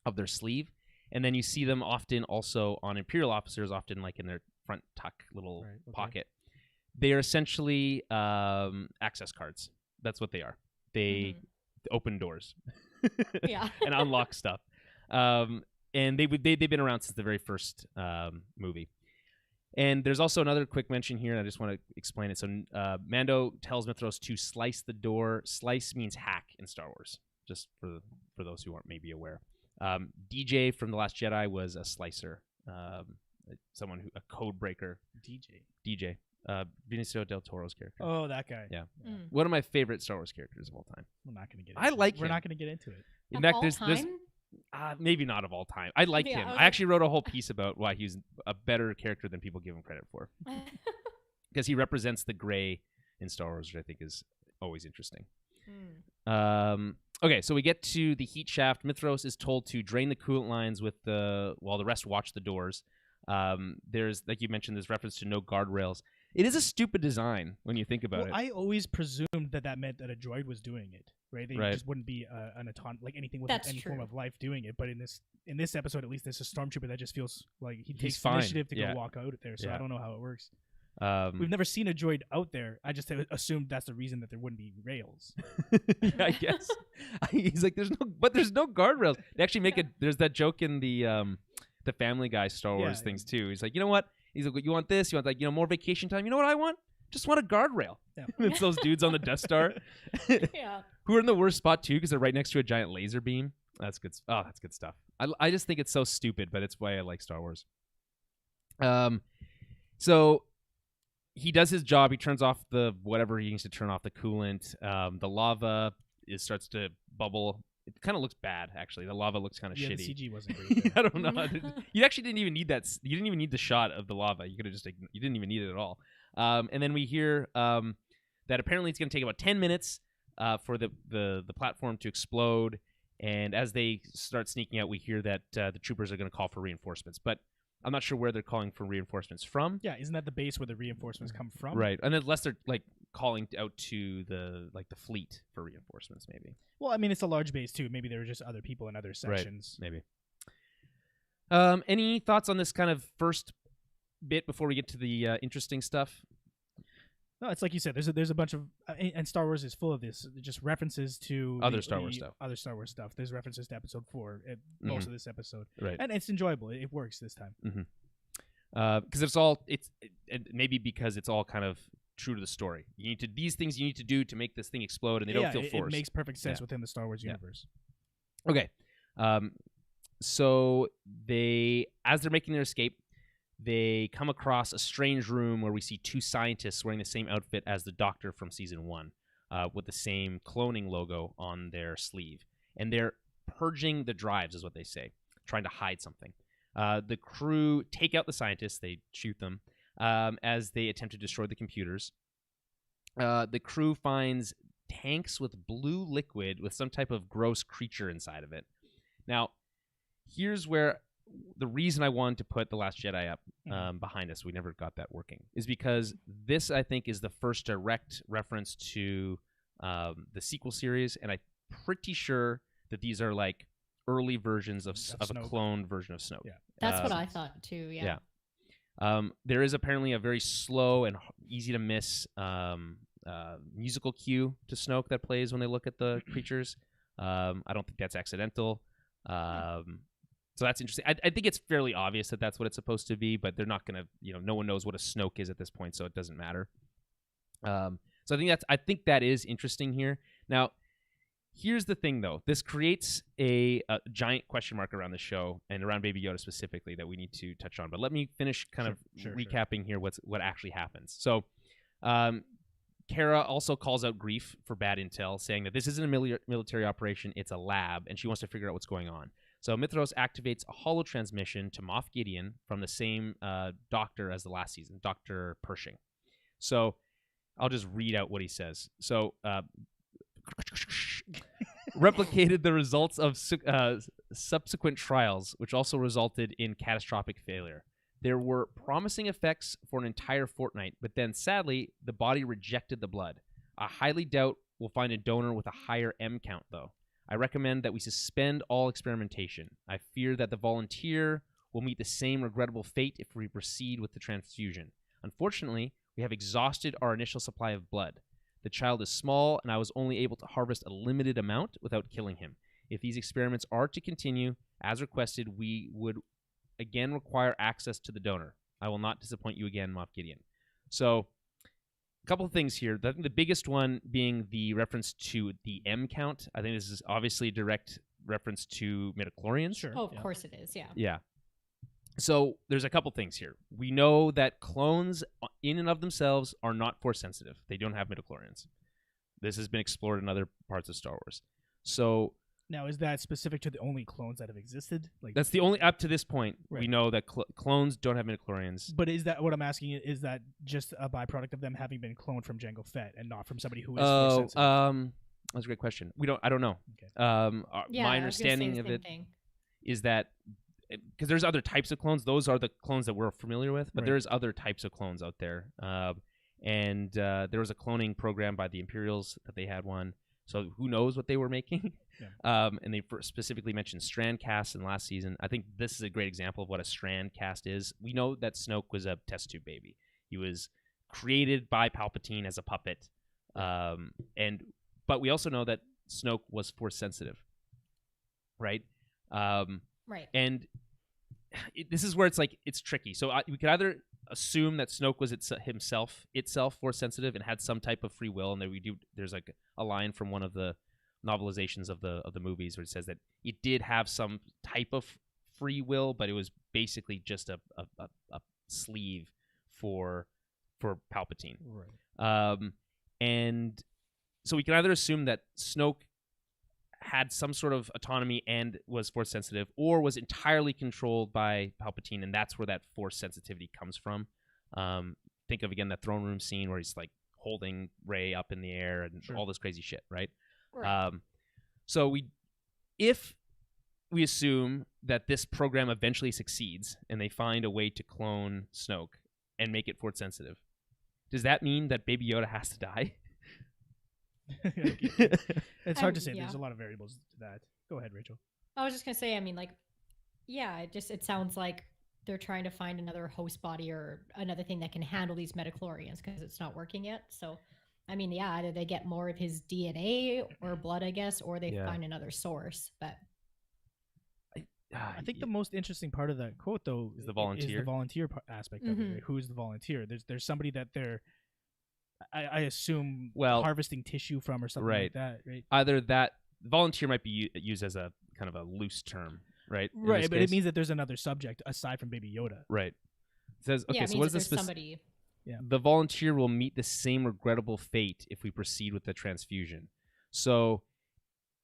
A: of their sleeve, and then you see them often also on Imperial officers, often like in their front tuck little pocket. They are essentially access cards. That's what they are. They open doors and unlock stuff. And they've been around since the very first movie. And there's also another quick mention here, and I just want to explain it. So Mando tells Mithros to slice the door. Slice means hack in Star Wars, just for those who aren't maybe aware. DJ from The Last Jedi was a slicer, a code breaker. DJ. Benicio del Toro's character.
B: Oh, that guy.
A: Yeah. One of my favorite Star Wars characters of all time.
B: We're not going to get
A: into it.
B: We're not going to get into it.
A: In fact, there's maybe not of all time. I like him. I actually wrote a whole piece about why he's a better character than people give him credit for. Because he represents the gray in Star Wars, which I think is always interesting. Okay, so we get to the heat shaft. Mithros is told to drain the coolant lines while the rest watch the doors. There's, like you mentioned, there's reference to no guardrails. It is a stupid design when you think about it.
B: I always presumed that meant that a droid was doing it, right? They just wouldn't be an like anything with any form of life doing it. But in this episode, at least, there's a stormtrooper that just feels like he takes initiative to go walk out there. So I don't know how it works. We've never seen a droid out there. I just assumed that's the reason that there wouldn't be rails.
A: I guess he's like, there's no guardrails. They actually there's that joke in the Family Guy Star Wars things too. He's like, you know what? He's like, you want this? You want like more vacation time? You know what I want? Just want a guardrail. Yeah. It's those dudes on the Death Star. Who are in the worst spot too because they're right next to a giant laser beam. That's good. Oh, that's good stuff. I just think it's so stupid, but it's why I like Star Wars. So he does his job. He turns off whatever he needs to turn off, the coolant. The lava starts to bubble. It kind of looks bad, actually. The lava looks kind of shitty.
B: The CG wasn't great.
A: I don't know. You actually didn't even need that. You didn't even need the shot of the lava. You could have you didn't even need it at all. And then we hear that apparently it's going to take about 10 minutes for the platform to explode. And as they start sneaking out, we hear that the troopers are going to call for reinforcements. But I'm not sure where they're calling for reinforcements from.
B: Yeah, isn't that the base where the reinforcements come from?
A: Right, and unless they're like calling out to the fleet for reinforcements, maybe.
B: Well, I mean, it's a large base too. Maybe there were just other people in other sections.
A: Right, maybe. Any thoughts on this kind of first bit before we get to the interesting stuff?
B: No, it's like you said. There's a bunch of and Star Wars is full of this. Just references to
A: other Star Wars stuff.
B: Other Star Wars stuff. There's references to Episode 4 most of this episode,
A: right?
B: And it's enjoyable. It works this time.
A: Because it's maybe because it's all kind of true to the story. These things you need to do to make this thing explode, and they don't feel forced.
B: It makes perfect sense within the Star Wars universe.
A: Okay, so as they're making their escape, they come across a strange room where we see two scientists wearing the same outfit as the Doctor from Season 1, with the same cloning logo on their sleeve. And they're purging the drives, is what they say, trying to hide something. The crew take out the scientists. They shoot them as they attempt to destroy the computers. The crew finds tanks with blue liquid with some type of gross creature inside of it. Now, here's where the reason I wanted to put The Last Jedi up behind us, we never got that working, is because this, I think, is the first direct reference to the sequel series, and I'm pretty sure that these are like early versions of a cloned version of Snoke.
C: Yeah. That's what I thought too, yeah.
A: There is apparently a very slow and easy to miss musical cue to Snoke that plays when they look at the creatures. I don't think that's accidental. So that's interesting. I think it's fairly obvious that that's what it's supposed to be, but they're not going to, no one knows what a Snoke is at this point, so it doesn't matter. So I think that is interesting here. Now, here's the thing, though. This creates a giant question mark around the show and around Baby Yoda specifically that we need to touch on. But let me finish recapping here what actually happens. So, Kara also calls out Grief for bad intel, saying that this isn't a military operation, it's a lab, and she wants to figure out what's going on. So Mithros activates a holo transmission to Moff Gideon from the same doctor as the last season, Dr. Pershing. So I'll just read out what he says. So replicated the results of subsequent trials, which also resulted in catastrophic failure. There were promising effects for an entire fortnight, but then sadly, the body rejected the blood. I highly doubt we'll find a donor with a higher M count, though. I recommend that we suspend all experimentation. I fear that the volunteer will meet the same regrettable fate if we proceed with the transfusion. Unfortunately, we have exhausted our initial supply of blood. The child is small, and I was only able to harvest a limited amount without killing him. If these experiments are to continue, as requested, we would again require access to the donor. I will not disappoint you again, Moff Gideon. So, a couple of things here. I think the biggest one being the reference to the M count. I think this is obviously a direct reference to midichlorians.
B: Sure.
C: Oh, of course it is. Yeah.
A: Yeah. So there's a couple things here. We know that clones in and of themselves are not force sensitive. They don't have midichlorians. This has been explored in other parts of Star Wars. So
B: now, is that specific to the only clones that have existed? Like
A: that's the only, up to this point,
B: Right.
A: we know that clones don't have midichlorians.
B: But is that what I'm asking? Is that just a byproduct of them having been cloned from Jango Fett and not from somebody who is force sensitive?
A: That's a great question. I don't know.
B: Okay.
C: Yeah,
A: my
C: I was gonna say
A: understanding
C: the
A: of
C: same
A: it
C: thing.
A: is that, because there's other types of clones. Those are the clones that we're familiar with, but
B: Right.
A: there's other types of clones out there. And there was a cloning program by the Imperials that they had one. So who knows what they were making?
B: Yeah.
A: And they specifically mentioned strand casts in last season. I think this is a great example of what a strand cast is. We know that Snoke was a test tube baby. He was created by Palpatine as a puppet. But we also know that Snoke was force sensitive, right?
C: Right.
A: And this is where it's tricky. So we could either assume that Snoke was itself force sensitive and had some type of free will, and there's like a line from one of the novelizations of the movies where it says that it did have some type of free will, but it was basically just a sleeve for Palpatine.
B: Right.
A: And so we can either assume that Snoke had some sort of autonomy and was force sensitive, or was entirely controlled by Palpatine, and that's where that force sensitivity comes from. Think of, again, that throne room scene where he's like holding Rey up in the air and
B: Sure.
A: all this crazy shit, right?
C: Right.
A: So if we assume that this program eventually succeeds and they find a way to clone Snoke and make it force sensitive, does that mean that Baby Yoda has to die?
B: It's hard to say.
C: Yeah.
B: There's a lot of variables to that. Go ahead, Rachel.
C: I was just gonna say, I mean, like, yeah, it sounds like they're trying to find another host body or another thing that can handle these midichlorians because it's not working yet. So, I mean, yeah, either they get more of his DNA or blood, I guess, or they find another source. But
B: I think the most interesting part of that quote, though,
A: is the volunteer.
B: Aspect of it. Right? Who's the volunteer? There's somebody that they're, I assume,
A: well,
B: harvesting tissue from or something like that, right?
A: Either that volunteer might be used as a kind of a loose term, right?
B: Right, but it means that there's another subject aside from Baby Yoda.
A: Right. It says, okay,
C: yeah,
A: so what is this?
C: Somebody.
B: Yeah.
A: The volunteer will meet the same regrettable fate if we proceed with the transfusion. So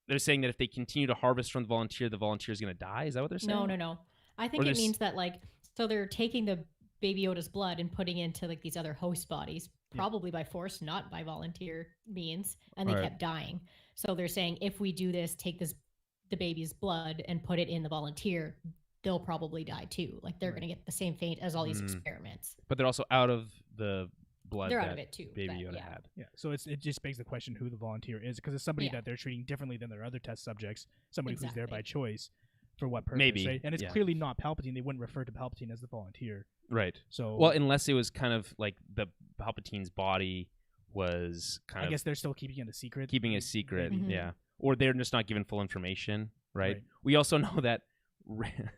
A: they're saying that if they continue to harvest from the volunteer is going to die. Is that what they're saying?
C: No. I think it means that, like, so they're taking the Baby Yoda's blood and putting into like these other host bodies, probably by force, not by volunteer means, and they kept dying. So they're saying if we do this, take the baby's blood and put it in the volunteer, they'll probably die too. Like they're going to get the same fate as all these experiments.
A: But they're also out of the blood.
C: They're out of it too.
A: Baby Yoda had.
B: Yeah. So it just begs the question who the volunteer is, because it's somebody that they're treating differently than their other test subjects. Somebody who's there by choice. For what purpose?
A: Maybe.
B: Right? And it's clearly not Palpatine. They wouldn't refer to Palpatine as the volunteer.
A: Right.
B: So,
A: well, unless it was kind of like the Palpatine's body was kind of.
B: I guess they're still keeping it a secret.
A: Keeping it a secret,
C: Mm-hmm.
A: yeah. Or they're just not given full information, right? We also know that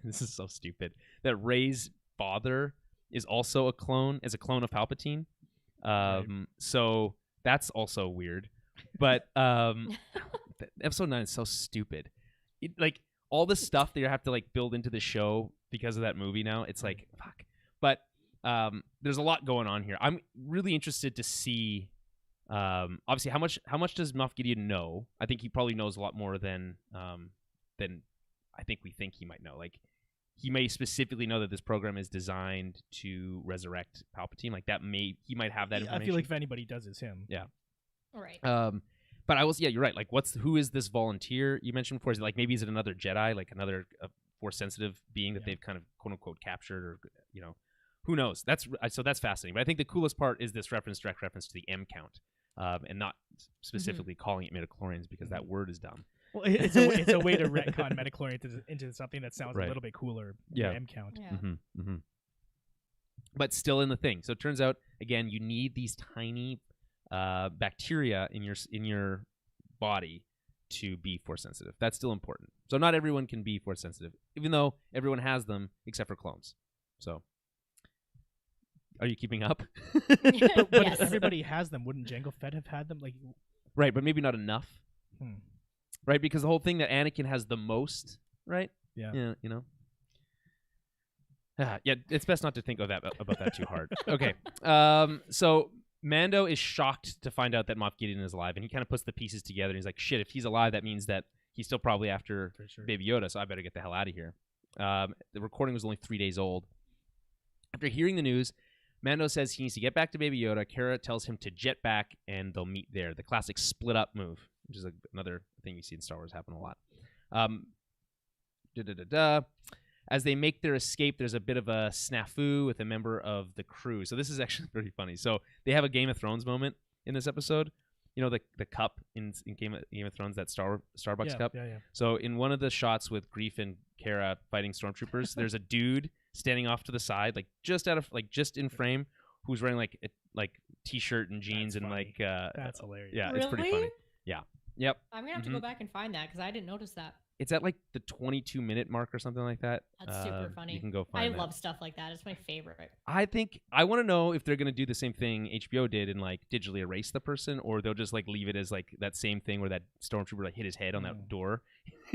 A: this is so stupid. That Rey's father is also a clone of Palpatine. So that's also weird. But episode 9 is so stupid. Like all the stuff that you have to like build into the show because of that movie now, it's like fuck. But there's a lot going on here. I'm really interested to see obviously how much does Moff Gideon know? I think he probably knows a lot more than I think we think he might know. Like he may specifically know that this program is designed to resurrect Palpatine. Like he might have that information.
B: I feel like if anybody does, it's him.
A: Yeah.
C: All right.
A: But you're right. Like, who is this volunteer you mentioned before? Is it like is it another Jedi, like another force sensitive being that they've kind of quote unquote captured, or who knows? That's fascinating. But I think the coolest part is this direct reference to the M count, and not specifically calling it midichlorians because that word is dumb.
B: Well, it's a way to retcon metachlorine into something that sounds a little bit cooler.
A: Yeah.
B: M count.
C: Yeah.
A: But still in the thing. So it turns out again, you need these tiny bacteria in your body to be force sensitive. That's still important. So not everyone can be force sensitive, even though everyone has them except for clones. So, are you keeping up?
B: But
C: Yes.
B: if everybody has them, wouldn't Jango Fett have had them?
A: Right, but maybe not enough. Right, because the whole thing that Anakin has the most, right?
B: Yeah.
A: Yeah, you know. Yeah, it's best not to think about that too hard. Okay. So Mando is shocked to find out that Moff Gideon is alive, and he kind of puts the pieces together. And he's like, "Shit! If he's alive, that means that he's still probably after Baby Yoda. So I better get the hell out of here." The recording was only 3 days old. After hearing the news, Mando says he needs to get back to Baby Yoda. Cara tells him to jet back, and they'll meet there. The classic split up move, which is another thing you see in Star Wars happen a lot. As they make their escape, there's a bit of a snafu with a member of the crew. So this is actually pretty funny. So they have a Game of Thrones moment in this episode. You know, the cup in Game of Thrones, that Starbucks cup?
B: Yeah.
A: So in one of the shots with Greef and Cara fighting stormtroopers, there's a dude standing off to the side, just in frame, who's wearing like t-shirt and jeans.
B: That's
A: and
B: funny. That's hilarious.
A: Yeah,
C: Really?
A: it's pretty funny. Yeah. Yep.
C: I'm gonna have to go back and find that because I didn't notice that.
A: It's at the 22-minute mark or something like that.
C: That's super funny.
A: You can go find that.
C: I love stuff like that. It's my favorite.
A: I think I want to know if they're going to do the same thing HBO did and digitally erase the person, or they'll just leave it as that same thing where that stormtrooper hit his head on that door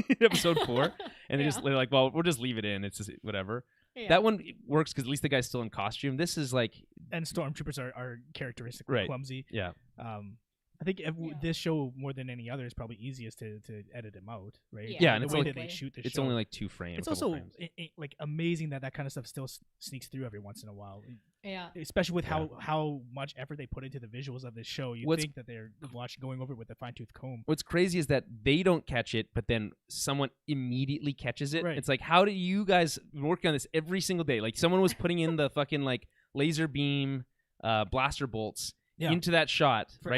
A: in episode 4, and they're like, well, we'll just leave it in. It's just whatever. Yeah. That one works because at least the guy's still in costume. This is
B: and stormtroopers are characteristically clumsy.
A: Yeah.
B: I think this show, more than any other, is probably easiest to edit them out, right?
A: Yeah, and
B: the way that they shoot the show.
A: It's only 2 frames.
B: It's also amazing that kind of stuff still sneaks through every once in a while.
C: Yeah.
B: Especially with how much effort they put into the visuals of this show. You think that they're going over it with a fine-tooth comb.
A: What's crazy is that they don't catch it, but then someone immediately catches it.
B: Right.
A: It's how do you guys work on this every single day? Someone was putting in the fucking laser beam blaster bolts into that shot
B: for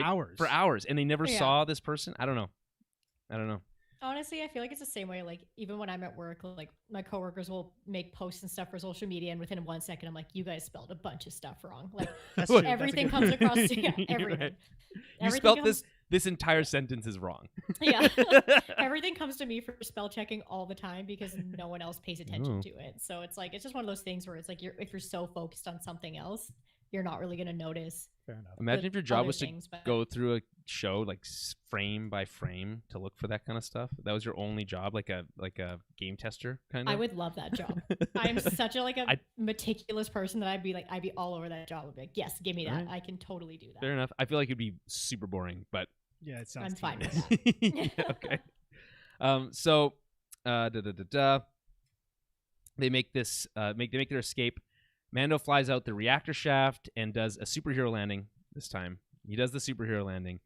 A: hours, and they never saw this person. I don't know.
C: Honestly, I feel like it's the same way. Even when I'm at work, my coworkers will make posts and stuff for social media, and within 1 second, I'm like, "You guys spelled a bunch of stuff wrong." Everything comes across. Everything.
A: Right. You spelled this entire sentence is wrong.
C: Yeah, everything comes to me for spell checking all the time because no one else pays attention to it. So it's it's just one of those things where it's if you're so focused on something else, you're not really going to notice.
B: Fair enough.
A: Imagine if your job was to go through a show frame by frame to look for that kind of stuff. That was your only job, like a game tester kind of.
C: I would love that job. I'm such a meticulous person that I'd be all over that job. I'd be like, yes, give me that. Right. I can totally do that.
A: Fair enough. I feel like it'd be super boring, but
B: yeah, it sounds.
C: I'm fine with that.
A: Okay. They make their escape. Mando flies out the reactor shaft and does a superhero landing this time. He does the superhero landing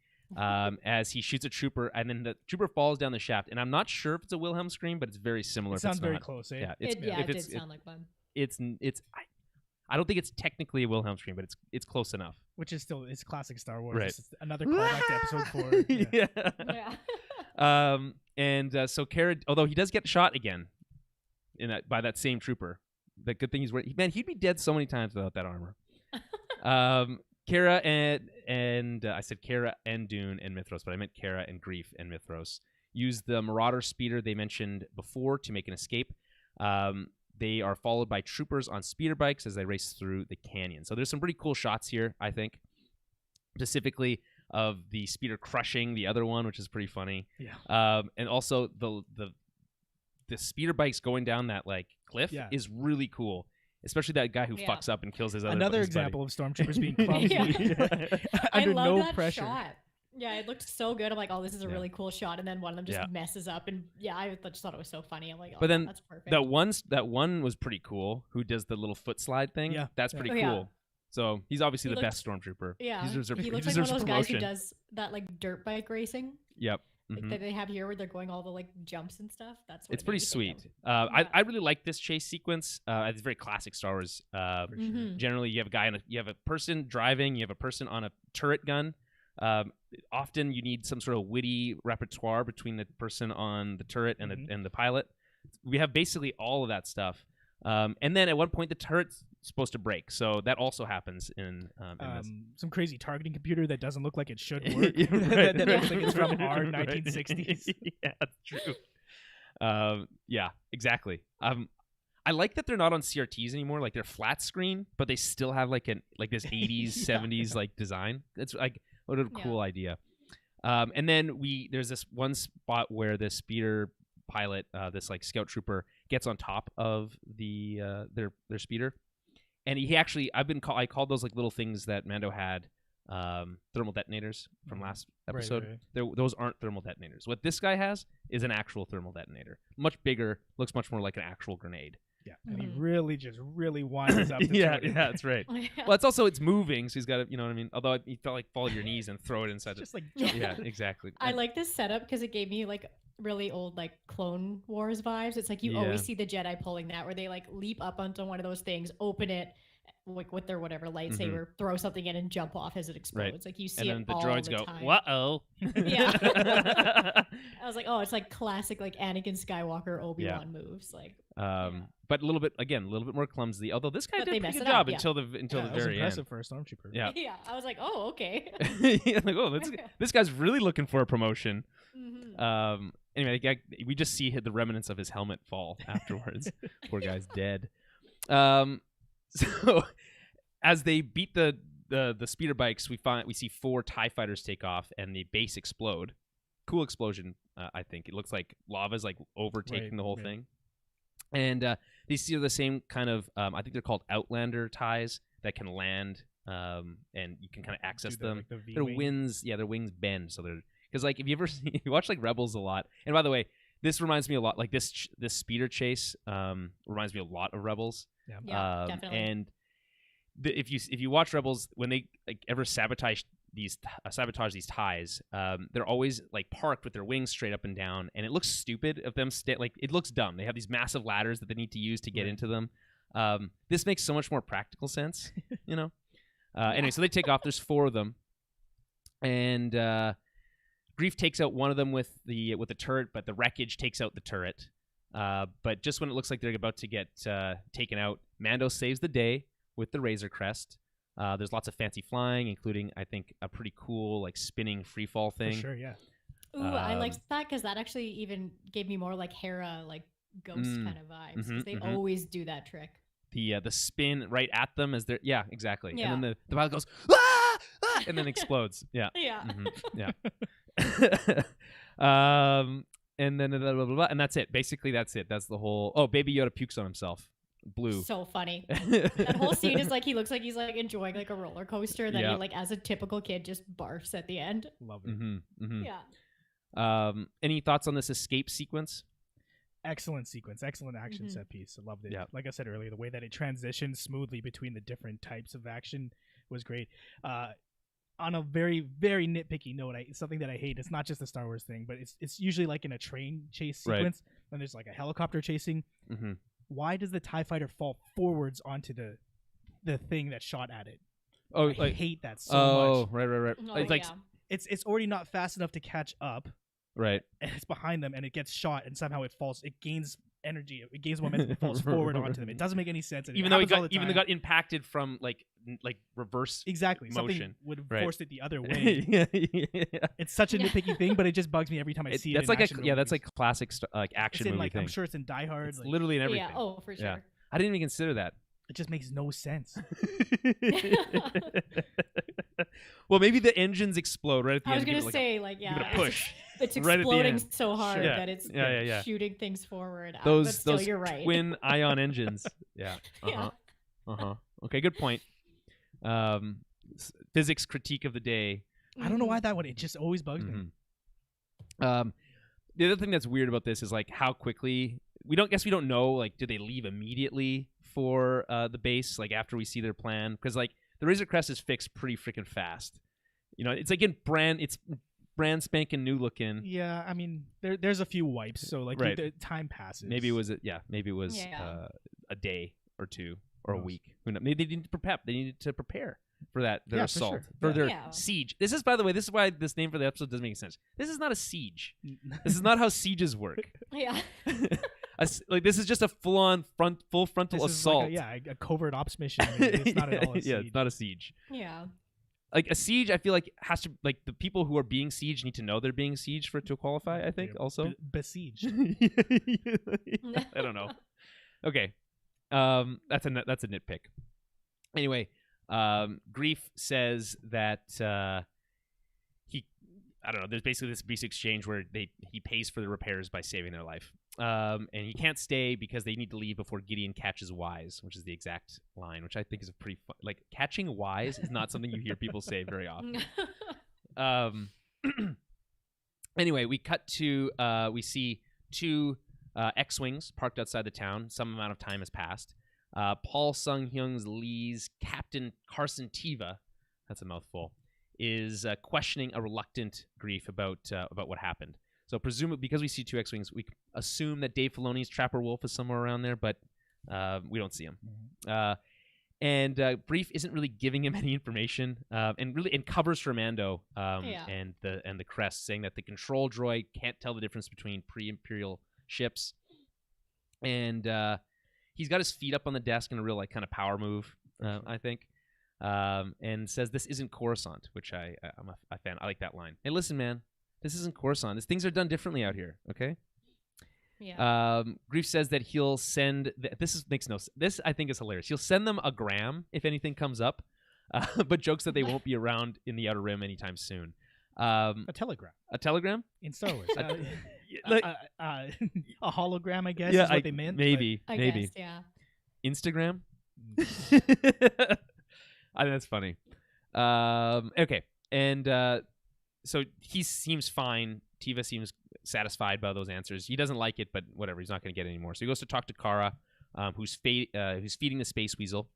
A: as he shoots a trooper, and then the trooper falls down the shaft. And I'm not sure if it's a Wilhelm scream, but it's very similar.
B: It sounds very close, eh?
C: Yeah, it did sound like one.
A: I don't think it's technically a Wilhelm scream, but it's close enough.
B: Which is still classic Star Wars.
A: Right.
B: It's another callback to episode
A: 4. Yeah. So Cara, although he does get shot again by that same trooper. The good thing he's wearing, man, he'd be dead so many times without that armor. Cara and I said Cara and Dune and Mithros, but I meant Cara and Greef and Mithros use the Marauder speeder they mentioned before to make an escape. They are followed by troopers on speeder bikes as they race through the canyon. So there's some pretty cool shots here, I think, specifically of the speeder crushing the other one, which is pretty funny.
B: Yeah.
A: And also the speeder bikes going down that cliff is really cool, especially that guy who fucks up and kills his other.
B: Another example of stormtroopers being clumsy under no pressure.
C: Shot. Yeah, it looked so good. I'm like, oh, this is a really cool shot, and then one of them just messes up, and I just thought it was so funny. I'm like, oh,
A: but then
C: that's perfect.
A: that one was pretty cool. Who does the little foot slide thing? Yeah, that's pretty cool. Yeah. So he's obviously the best stormtrooper.
C: Yeah, he looks like one of those guys who does that dirt bike racing.
A: Yep.
C: like, that they have here where they're going all the like jumps and stuff. That's what
A: It's
C: it made
A: pretty
C: me think
A: sweet.
C: of.
A: I really like this chase sequence. It's very classic Star Wars. Generally, you have a guy you have a person driving, you have a person on a turret gun. Often, you need some sort of witty repertoire between the person on the turret and the pilot. We have basically all of that stuff. And then at one point, the turret's supposed to break, so that also happens in this.
B: Some crazy targeting computer that doesn't look like it should work. that looks like it's from our 1960s.
A: Yeah, that's true. Yeah, exactly. I like that they're not on CRTs anymore. Like they're flat screen, but they still have like this 80s, 70s like design. It's like what a cool idea. And then there's this one spot where the speeder pilot, this like scout trooper, gets on top of their speeder, and he actually I called those like little things that Mando had thermal detonators from last episode.
B: Right.
A: Those aren't thermal detonators. What this guy has is an actual thermal detonator, much bigger, looks much more like an actual grenade.
B: Yeah, and he really winds up.
A: Yeah, that's right. Well, it's moving, so he's got to, you know what I mean. Although he felt like fall to your knees and throw it inside.
B: Just like
A: yeah, exactly.
C: I like this setup because it gave me like really old like Clone Wars vibes. It's like you always see the Jedi pulling that, where they like leap up onto one of those things, open it like with their whatever lightsaber, throw something in and jump off as it explodes.
A: Right.
C: Like you see
A: and
C: it
A: then
C: all
A: the droids
C: the
A: go,
C: time.
A: "Whoa!"
C: Yeah. I was like, oh, it's like classic like Anakin Skywalker Obi-Wan moves. Like,
A: but a little bit more clumsy. Although this guy
C: But
A: did a
C: they
A: pretty
C: mess
A: good
C: it
A: job
C: up,
A: until the very
B: impressive
A: end.
B: for a stormtrooper.
A: Yeah.
C: yeah. I was like, oh, okay.
A: Yeah, like, oh, this guy's really looking for a promotion. Anyway, we just see the remnants of his helmet fall afterwards. Poor guy's dead. So as they beat the speeder bikes, we see 4 TIE fighters take off and the base explode. Cool explosion, I think. It looks like lava's like overtaking the whole thing. And these are the same kind of, I think they're called Outlander ties that can land, and you can kind of access them.
B: Like
A: their wings bend, so they're, because like if you watch like Rebels a lot, and by the way, this reminds me a lot, like this speeder chase reminds me a lot of Rebels.
C: Yeah, definitely.
A: And if you watch Rebels, when they like ever sabotage these ties, they're always like parked with their wings straight up and down, and it looks stupid of them. Like it looks dumb. They have these massive ladders that they need to use to get into them. This makes so much more practical sense, you know. Anyway, so they take off. There's 4 of them, and Grief takes out one of them with the turret, but the wreckage takes out the turret. But just when it looks like they're about to get taken out, Mando saves the day with the Razor Crest. There's lots of fancy flying, including, I think, a pretty cool like spinning freefall thing.
B: For sure, yeah.
C: Ooh, I liked that because that actually even gave me more like Hera, like ghost kind of vibes. Because they always do that trick. The
A: spin right at them as they're exactly.
C: Yeah.
A: And then the pilot goes ah! Ah! And then explodes. Yeah.
C: Yeah.
A: Yeah. And then blah, blah, blah, blah, and that's it. Basically, that's it. That's the whole. Oh, Baby Yoda pukes on himself. Blue.
C: So funny. That whole scene is like he looks like he's like enjoying like a roller coaster, and then he like as a typical kid just barfs at the end.
B: Love it.
C: Yeah.
A: Any thoughts on this escape sequence?
B: Excellent sequence, excellent action set piece. I loved it.
A: Yeah.
B: Like I said earlier, the way that it transitioned smoothly between the different types of action was great. On a very, very nitpicky note, something that I hate, it's not just a Star Wars thing, but it's usually like in a train chase sequence, and there's like a helicopter chasing. Why does the TIE fighter fall forwards onto the thing that shot at it?
A: Oh,
B: I hate that so much.
A: Right.
C: Oh,
A: It's like
B: it's already not fast enough to catch up.
A: Right.
B: And it's behind them, and it gets shot, and somehow it falls. It gains energy. It gains momentum. It falls forward onto them. It doesn't make any sense.
A: Even though they got impacted from like reverse
B: motion. Something would have forced it the other way.
A: Yeah.
B: It's such a nitpicky thing, but it just bugs me every time I see it.
A: That's that's like classic like action movie thing.
B: I'm sure it's in Die Hard.
A: It's literally in everything.
C: Yeah. Oh, for sure. Yeah.
A: I didn't even consider that.
B: It just makes no sense.
A: Well, maybe the engines explode right at the end.
C: I was gonna say, you gotta
A: push.
C: It's
A: right
C: exploding so hard that it's
A: yeah.
C: shooting things forward.
A: Those
C: but still, you're right.
A: twin ion engines. Yeah. Okay, good point. Physics critique of the day.
B: I don't know why that one. It just always bugs me.
A: The other thing that's weird about this is like how quickly we don't know. Like, do they leave immediately for the base? Like after we see their plan, because like the Razor Crest is fixed pretty freaking fast. You know, it's like it's brand spanking new looking.
B: Yeah, I mean, there's a few wipes, so like
A: Right.
B: the time passes.
A: Maybe it was a day or two or a week. Who knows? Maybe they needed to prep. They needed to prepare for their
B: Yeah, for
A: assault,
B: sure.
A: for their
C: Yeah.
A: siege. This is, by the way, this is why this name for the episode doesn't make sense. This is not a siege. This is not how sieges work.
C: Yeah.
A: Like this is just a full frontal
B: This is
A: assault.
B: like a covert ops mission. I mean, it's not at all a siege.
A: Yeah, it's not a siege.
C: Yeah.
A: Like a siege, I feel like has to like the people who are being sieged need to know they're being sieged for it to qualify. I think
B: Yeah,
A: also
B: besieged.
A: I don't know. Okay, that's a nitpick. Anyway, Grief says that I don't know. There's basically this brief exchange where he pays for the repairs by saving their life. And he can't stay because they need to leave before Gideon catches Wise, which is the exact line, which I think is a pretty fun. Like catching Wise is not something you hear people say very often. Anyway, we cut to we see two X-wings parked outside the town. Some amount of time has passed. Paul Sung-hyung's Lee's Captain Carson Teva, that's a mouthful, is questioning a reluctant Grief about what happened. So presumably, because we see two X-wings, we assume that Dave Filoni's Trapper Wolf is somewhere around there, but we don't see him. And Grief isn't really giving him any information, and covers for Mando and the Crest, saying that the control droid can't tell the difference between pre-Imperial ships, and he's got his feet up on the desk in a real like kind of power move, I think. And says this isn't Coruscant, which I'm a fan. I like that line. Hey, listen, man, this isn't Coruscant. Things are done differently out here. Okay.
C: Yeah.
A: Grief says that he'll send. Makes no sense. This I think is hilarious. He'll send them a gram if anything comes up, but jokes that they won't be around in the Outer Rim anytime soon.
B: A telegram.
A: A telegram
B: In Star Wars.
A: like,
B: a hologram, I guess,
A: yeah,
B: is what they meant.
A: maybe.
C: I guess, yeah.
A: Instagram. I think that's funny. Okay, and so he seems fine. Teva seems satisfied by those answers. He doesn't like it, but whatever. He's not going to get it anymore. So he goes to talk to Kara, who's feeding the space weasel.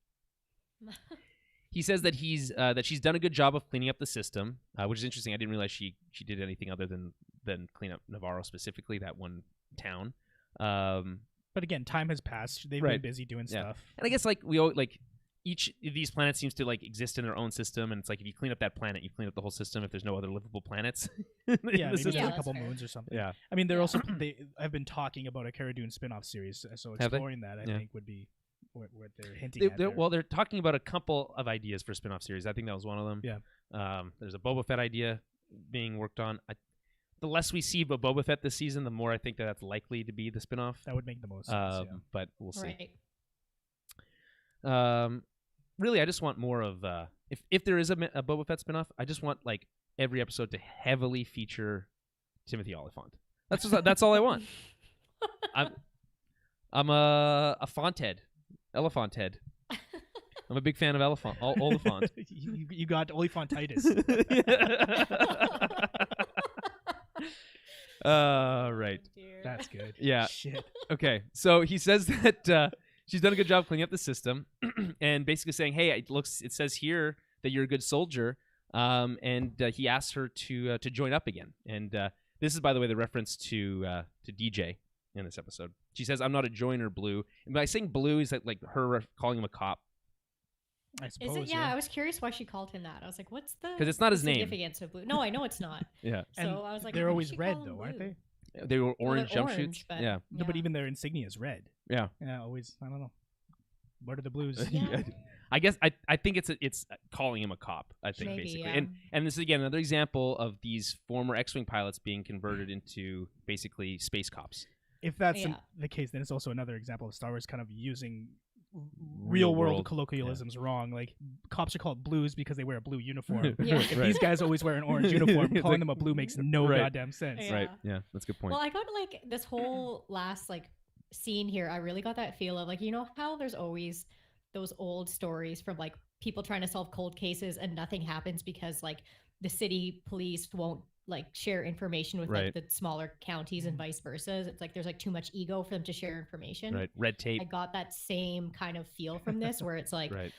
A: He says that she's done a good job of cleaning up the system, which is interesting. I didn't realize she did anything other than clean up Navarro specifically, that one town.
B: But again, time has passed. They've
A: Right.
B: been busy doing stuff.
A: And I guess like we all like. Each of these planets seems to like exist in their own system, and it's like if you clean up that planet, you clean up the whole system. If there's no other livable planets,
B: Yeah,
A: the
B: maybe
A: system.
B: there's
C: Yeah,
B: a couple
C: that's fair.
B: moons or something.
A: Yeah.
B: I mean, they're
C: Yeah.
B: also they have been talking about a Cara Dune spin-off series, so
A: Have they?
B: exploring that I
A: Yeah.
B: think would be what they're hinting at. there.
A: They're talking about a couple of ideas for a spin-off series. I think that was one of them.
B: Yeah.
A: There's a Boba Fett idea being worked on. The less we see of Boba Fett this season, the more I think that's likely to be the spin-off.
B: That would make the most sense. Yeah.
A: But we'll see.
C: Right.
A: Really, I just want more of if there is a Boba Fett spinoff, I just want like every episode to heavily feature Timothy Olyphant. That's all I want. I'm a font head, elephant head. I'm a big fan of Oliphant.
B: you got Olyphantitis.
A: Right.
C: Oh, dear.
B: That's good.
A: Yeah.
B: Shit.
A: Okay, so he says that she's done a good job cleaning up the system, and basically saying, "Hey, it says here that you're a good soldier," and he asks her to join up again. And this is, by the way, the reference to DJ in this episode. She says, "I'm not a joiner, Blue." And by saying Blue, is that like her calling him a cop?
B: I
C: Is
B: suppose.
C: it? Yeah, I was curious why she called him that. I was like, "What's the?"
A: 'Cause it's not his name.
C: significance of blue. No, I know it's not.
A: Yeah,
C: So
B: And
C: I was like,
B: they're
C: why did
B: always
C: she
B: red
C: call him
B: though, aren't
C: blue?
B: they?
A: they were
C: Well,
A: orange
C: they're
A: jumpsuits.
C: orange, but-
A: Yeah,
B: No, but even their insignia is red.
A: yeah.
B: Yeah, always. I don't know. What are the blues?
C: Yeah.
A: I guess I think it's calling him a cop. I think
C: Maybe,
A: basically,
C: yeah.
A: and this is again another example of these former X-wing pilots being converted into basically space cops.
B: If that's
C: Yeah.
B: the case, then it's also another example of Star Wars kind of using
A: Real
B: real world
A: world,
B: colloquialisms wrong. Like cops are called blues because they wear a blue uniform.
C: Yeah.
B: If
A: Right.
B: these guys always wear an orange uniform,
A: It's
B: calling
A: like-
B: them a blue makes no
A: Right.
B: goddamn sense.
C: Yeah.
A: Right? Yeah, that's a good point.
C: Well, I got like this whole last like scene here. I really got that feel of like, you know how there's always those old stories from like people trying to solve cold cases and nothing happens because like the city police won't like share information with
A: Right.
C: like the smaller counties and vice versa. It's like there's like too much ego for them to share information.
A: Right, red tape.
C: I got that same kind of feel from this where it's like
A: Right.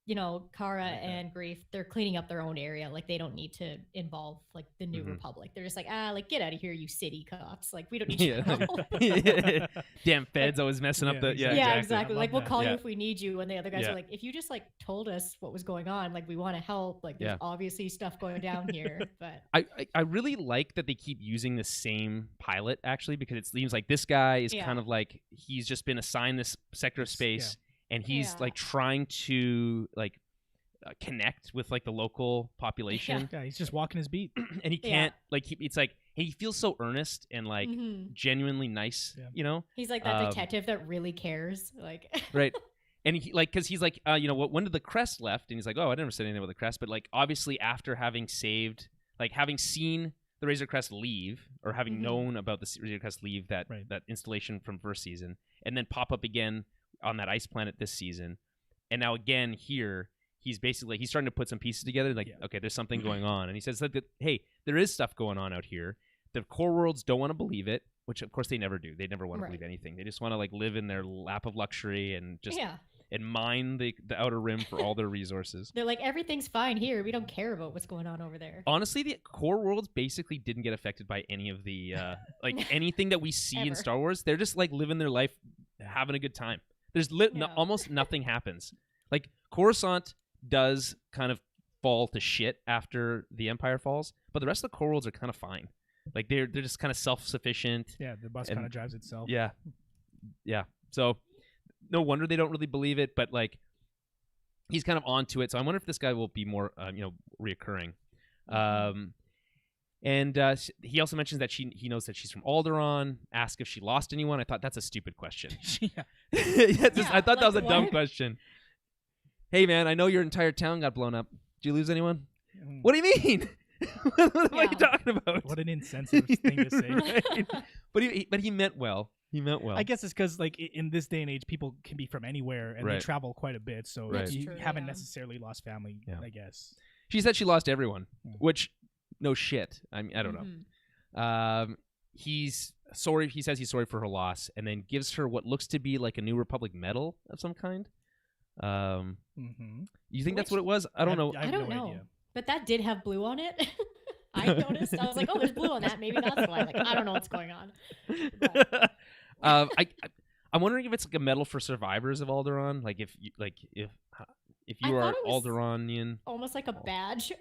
C: Kara
B: Like that.
C: and Grief, they're cleaning up their own area. Like they don't need to involve like the New Republic. They're just like, like get out of here, you city cops. Like we don't need your help.
A: Damn feds always messing up the
C: Yeah,
A: exactly.
C: exactly. Like we'll call
A: Yeah.
C: you if we need you. And the other guys
A: Yeah.
C: are like, if you just like told us what was going on, like we want to help. Like there's obviously stuff going down here. But
A: I really like that they keep using the same pilot actually, because it seems like this guy is kind of like he's just been assigned this sector of space. And he's like trying to like connect with like the local population.
B: Yeah, he's just walking his beat,
A: and he can't like. It's like he feels so earnest and like genuinely nice.
B: Yeah.
A: You know,
C: he's like that detective that really cares. Like
A: right. And he like because he's like when did the crest left? And he's like, oh, I never said anything about the crest. But like obviously after having saved, like having seen the Razor Crest leave, or having known about the Razor Crest leave that installation from first season, and then pop up again on that ice planet this season, and now again here he's starting to put some pieces together, like okay, there's something going on. And he says that hey, there is stuff going on out here. The core worlds don't want to believe it, which of course they never do. They never want to believe anything. They just want to like live in their lap of luxury and just and mine the outer rim for all their resources.
C: They're like, everything's fine here, we don't care about what's going on over there.
A: Honestly, the core worlds basically didn't get affected by any of the like anything that we see in Star Wars. They're just like living their life, having a good time. There's almost nothing happens. Like Coruscant does kind of fall to shit after the Empire falls, but the rest of the core worlds are kind of fine. Like they're just kind of self-sufficient.
B: Yeah, the bus kind of drives itself.
A: Yeah. So no wonder they don't really believe it, but like he's kind of onto it. So I wonder if this guy will be more reoccurring. And he also mentions that he knows that she's from Alderaan. Ask if she lost anyone. I thought that's a stupid question. I thought that was a dumb question. Hey man, I know your entire town got blown up. Did you lose anyone? What do you mean? What are you talking about?
B: What an insensitive thing to say.
A: Right? But he meant well. He meant well.
B: I guess it's because like in this day and age, people can be from anywhere and they travel quite a bit, so you haven't necessarily lost family. I guess
A: she said she lost everyone, which no shit. I mean, I don't know. He's sorry. He says he's sorry for her loss, and then gives her what looks to be like a New Republic medal of some kind. You think that's what it was? I don't know.
C: I don't know. Idea. But that did have blue on it. I noticed. I was like, oh, there's blue on that. Maybe that's why. Like, I don't know what's going on.
A: I'm wondering if it's like a medal for survivors of Alderaan. Like if you are Alderaanian,
C: almost like a badge,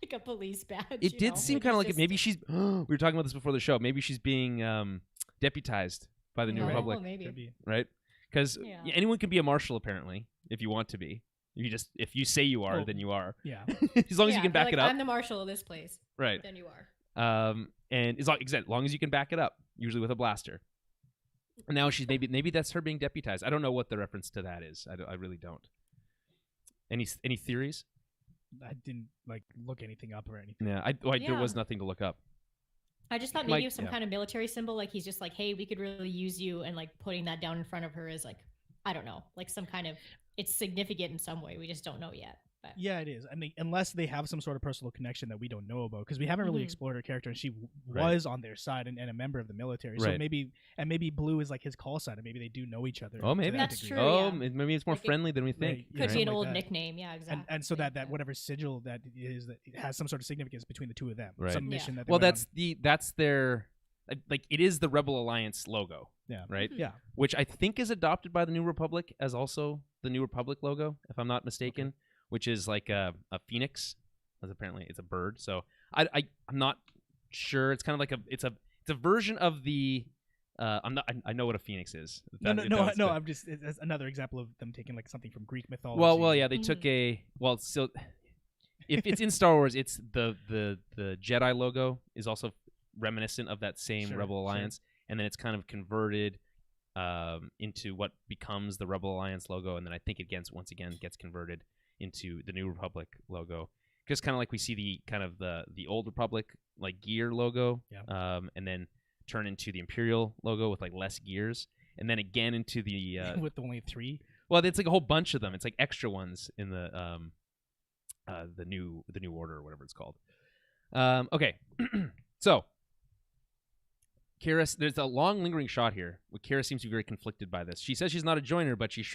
C: like a police badge.
A: It did seem kind of like maybe she's. We were talking about this before the show. Maybe she's being deputized by the New Republic.
C: Well, maybe.
A: Right? Because anyone can be a marshal apparently if you want to be. If you say you are, then you are.
B: Yeah.
A: As long as you can back it up.
C: I'm the marshal of this place.
A: Right.
C: Then you are.
A: And as long as you can back it up, usually with a blaster. And now she's maybe that's her being deputized. I don't know what the reference to that is. I really don't. Any theories?
B: I didn't look anything up or anything.
A: Yeah. There was nothing to look up.
C: I just thought maybe it was some kind of military symbol. Like he's just like, hey, we could really use you, and like putting that down in front of her is like, I don't know, like some kind of. It's significant in some way. We just don't know yet. But.
B: Yeah, it is. I mean, unless they have some sort of personal connection that we don't know about, because we haven't really explored her character, and she was on their side and a member of the military. So maybe Blue is like his call sign, and maybe they do know each other.
A: Oh, maybe
C: that's true.
A: Oh, maybe it's more friendly than we think.
C: Could be an old nickname. Yeah, exactly.
B: And so that whatever sigil that is, that it has some sort of significance between the two of them.
A: Right.
B: Some mission that.
A: That's their. Like it is the Rebel Alliance logo. Yeah. Right.
B: Yeah.
A: Which I think is adopted by the New Republic as also the New Republic logo, if I'm not mistaken. Okay. Which is like a phoenix, as apparently it's a bird. So I'm not sure. It's kind of like it's a version of the. I know what a phoenix is.
B: No. I'm just it's another example of them taking like something from Greek mythology.
A: Well, yeah. They took so if it's in Star Wars, it's the Jedi logo is also reminiscent of that same Rebel Alliance, and then it's kind of converted into what becomes the Rebel Alliance logo, and then I think it once again gets converted into the New Republic logo, just kind of like we see the kind of the Old Republic like gear logo, and then turn into the Imperial logo with like less gears, and then again into the
B: with only 3.
A: Well, it's like a whole bunch of them. It's like extra ones in the new Order or whatever it's called. Okay, so. Kira, there's a long lingering shot here where Kira seems to be very conflicted by this. She says she's not a joiner, but she's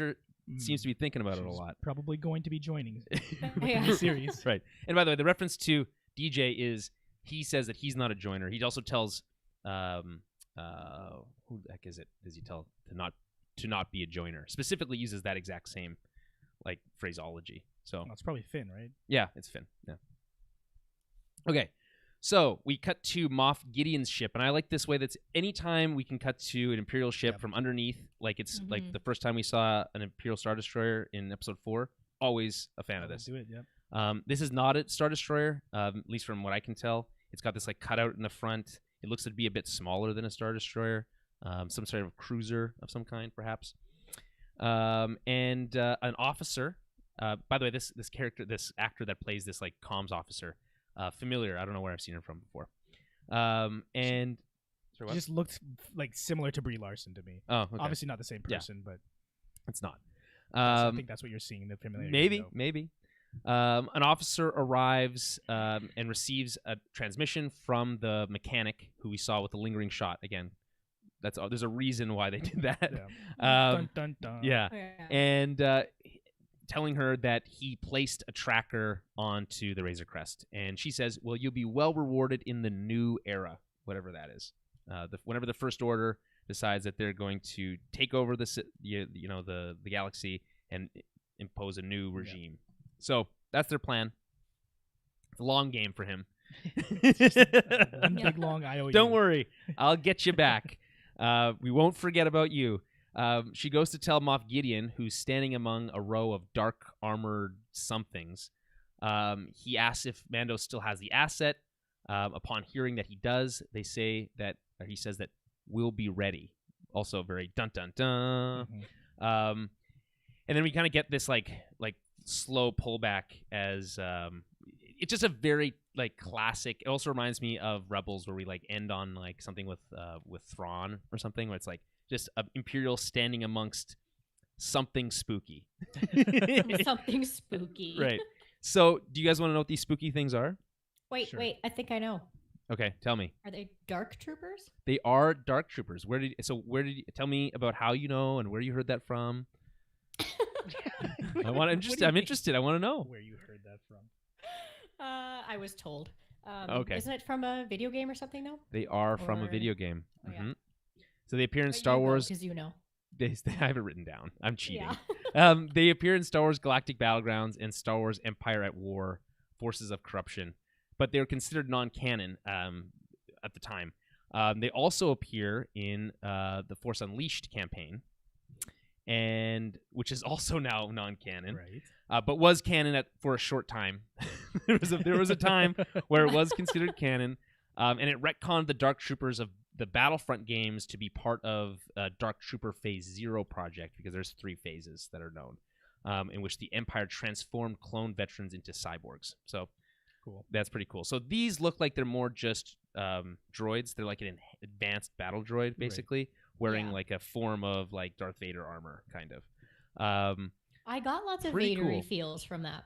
A: seems to be thinking about it a
B: She's
A: lot.
B: Probably going to be joining
C: Yeah.
B: the series.
A: Right. And by the way, the reference to DJ is he says that he's not a joiner. He also tells who the heck is it? Does he tell to not be a joiner? Specifically uses that exact same like phraseology. So
B: It's probably Finn, right?
A: yeah, it's Finn. Yeah. Okay. So we cut to Moff Gideon's ship, and I like this way. That's anytime we can cut to an Imperial ship from underneath, like it's like the first time we saw an Imperial Star Destroyer in Episode 4. Always a fan of this.
B: Do it, yeah.
A: This is not a Star Destroyer, at least from what I can tell. It's got this like cutout in the front. It looks to be a bit smaller than a Star Destroyer, some sort of cruiser of some kind, perhaps. And an officer. By the way, this actor that plays this like comms officer. Familiar. I don't know where I've seen her from before. And
B: She just looked like similar to Brie Larson to me.
A: oh, okay.
B: Obviously not the same person, but
A: It's not.
B: I think that's what you're seeing in the familiarity.
A: Maybe. An officer arrives and receives a transmission from the mechanic who we saw with the lingering shot. Again, there's a reason why they did that.
B: Yeah. Dun, dun, dun.
A: Yeah. And telling her that he placed a tracker onto the Razor Crest. And she says, well, you'll be well rewarded in the new era, whatever that is. Whenever the First Order decides that they're going to take over the galaxy and impose a new regime. Yeah. So that's their plan. It's a long game for him.
B: One big long IOU.
A: Don't worry. I'll get you back. We won't forget about you. She goes to tell Moff Gideon, who's standing among a row of dark armored somethings. He asks if Mando still has the asset. Upon hearing that he does, he says that we'll be ready. Also very dun dun dun. Mm-hmm. And then we kind of get this like slow pullback as it's just a very like classic. It also reminds me of Rebels, where we like end on like something with Thrawn or something, where it's like just an Imperial standing amongst something spooky.
C: Something spooky.
A: Right. So, do you guys want to know what these spooky things are?
C: Wait, I think I know.
A: Okay, tell me.
C: Are they dark troopers?
A: They are dark troopers. Tell me about how you know and where you heard that from? I'm interested. I want to know
B: where you heard that from.
C: I was told.
A: Okay.
C: Isn't it from a video game or something though?
A: They are from a video game.
C: Oh, yeah.
A: So they appear in Star Wars.
C: Because you know.
A: I have it written down. I'm cheating.
C: Yeah.
A: They appear in Star Wars Galactic Battlegrounds and Star Wars Empire at War, Forces of Corruption, but they were considered non-canon at the time. They also appear in the Force Unleashed campaign, and which is also now non-canon,
B: right?
A: But was canon for a short time. there was a time where it was considered canon, and it retconned the Dark Troopers of the Battlefront games to be part of Dark Trooper Phase 0 project, because there's 3 phases that are known, in which the Empire transformed clone veterans into cyborgs. So
B: cool.
A: That's pretty cool. So these look like they're more just droids. They're like an advanced battle droid, basically, wearing like a form of like Darth Vader armor, kind of.
C: I got lots of Vader-y feels from that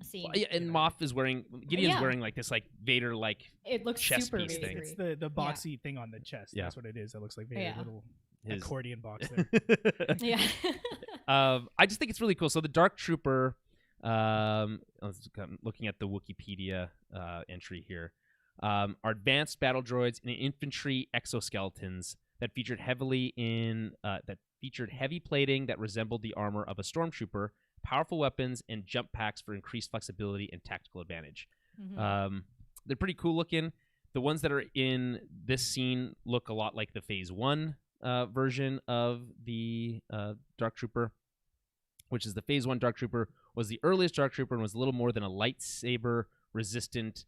C: scene.
A: Well, yeah, and Moff is Gideon's wearing like this like Vader like
C: it looks
A: chest
C: super
A: piece
C: Vader-y.
A: thing.
B: It's the boxy thing on the chest. That's what it is. That looks like Vader, little accordion box there.
C: Yeah.
A: I just think it's really cool. So the Dark Trooper, I'm looking at the Wikipedia entry here, are advanced battle droids and infantry exoskeletons that featured heavy plating that resembled the armor of a stormtrooper, powerful weapons, and jump packs for increased flexibility and tactical advantage. Mm-hmm. They're pretty cool looking. The ones that are in this scene look a lot like the Phase 1 version of the Dark Trooper, which is the Phase 1 Dark Trooper was the earliest Dark Trooper and was a little more than a lightsaber-resistant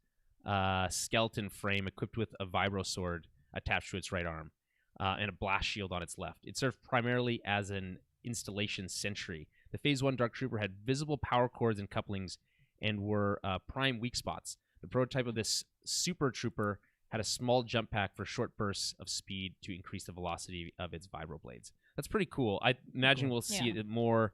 A: skeleton frame equipped with a vibro sword attached to its right arm and a blast shield on its left. It served primarily as an installation sentry. The Phase 1 Dark Trooper had visible power cords and couplings and were prime weak spots. The prototype of this Super Trooper had a small jump pack for short bursts of speed to increase the velocity of its vibro blades. That's pretty cool. I imagine we'll see it more.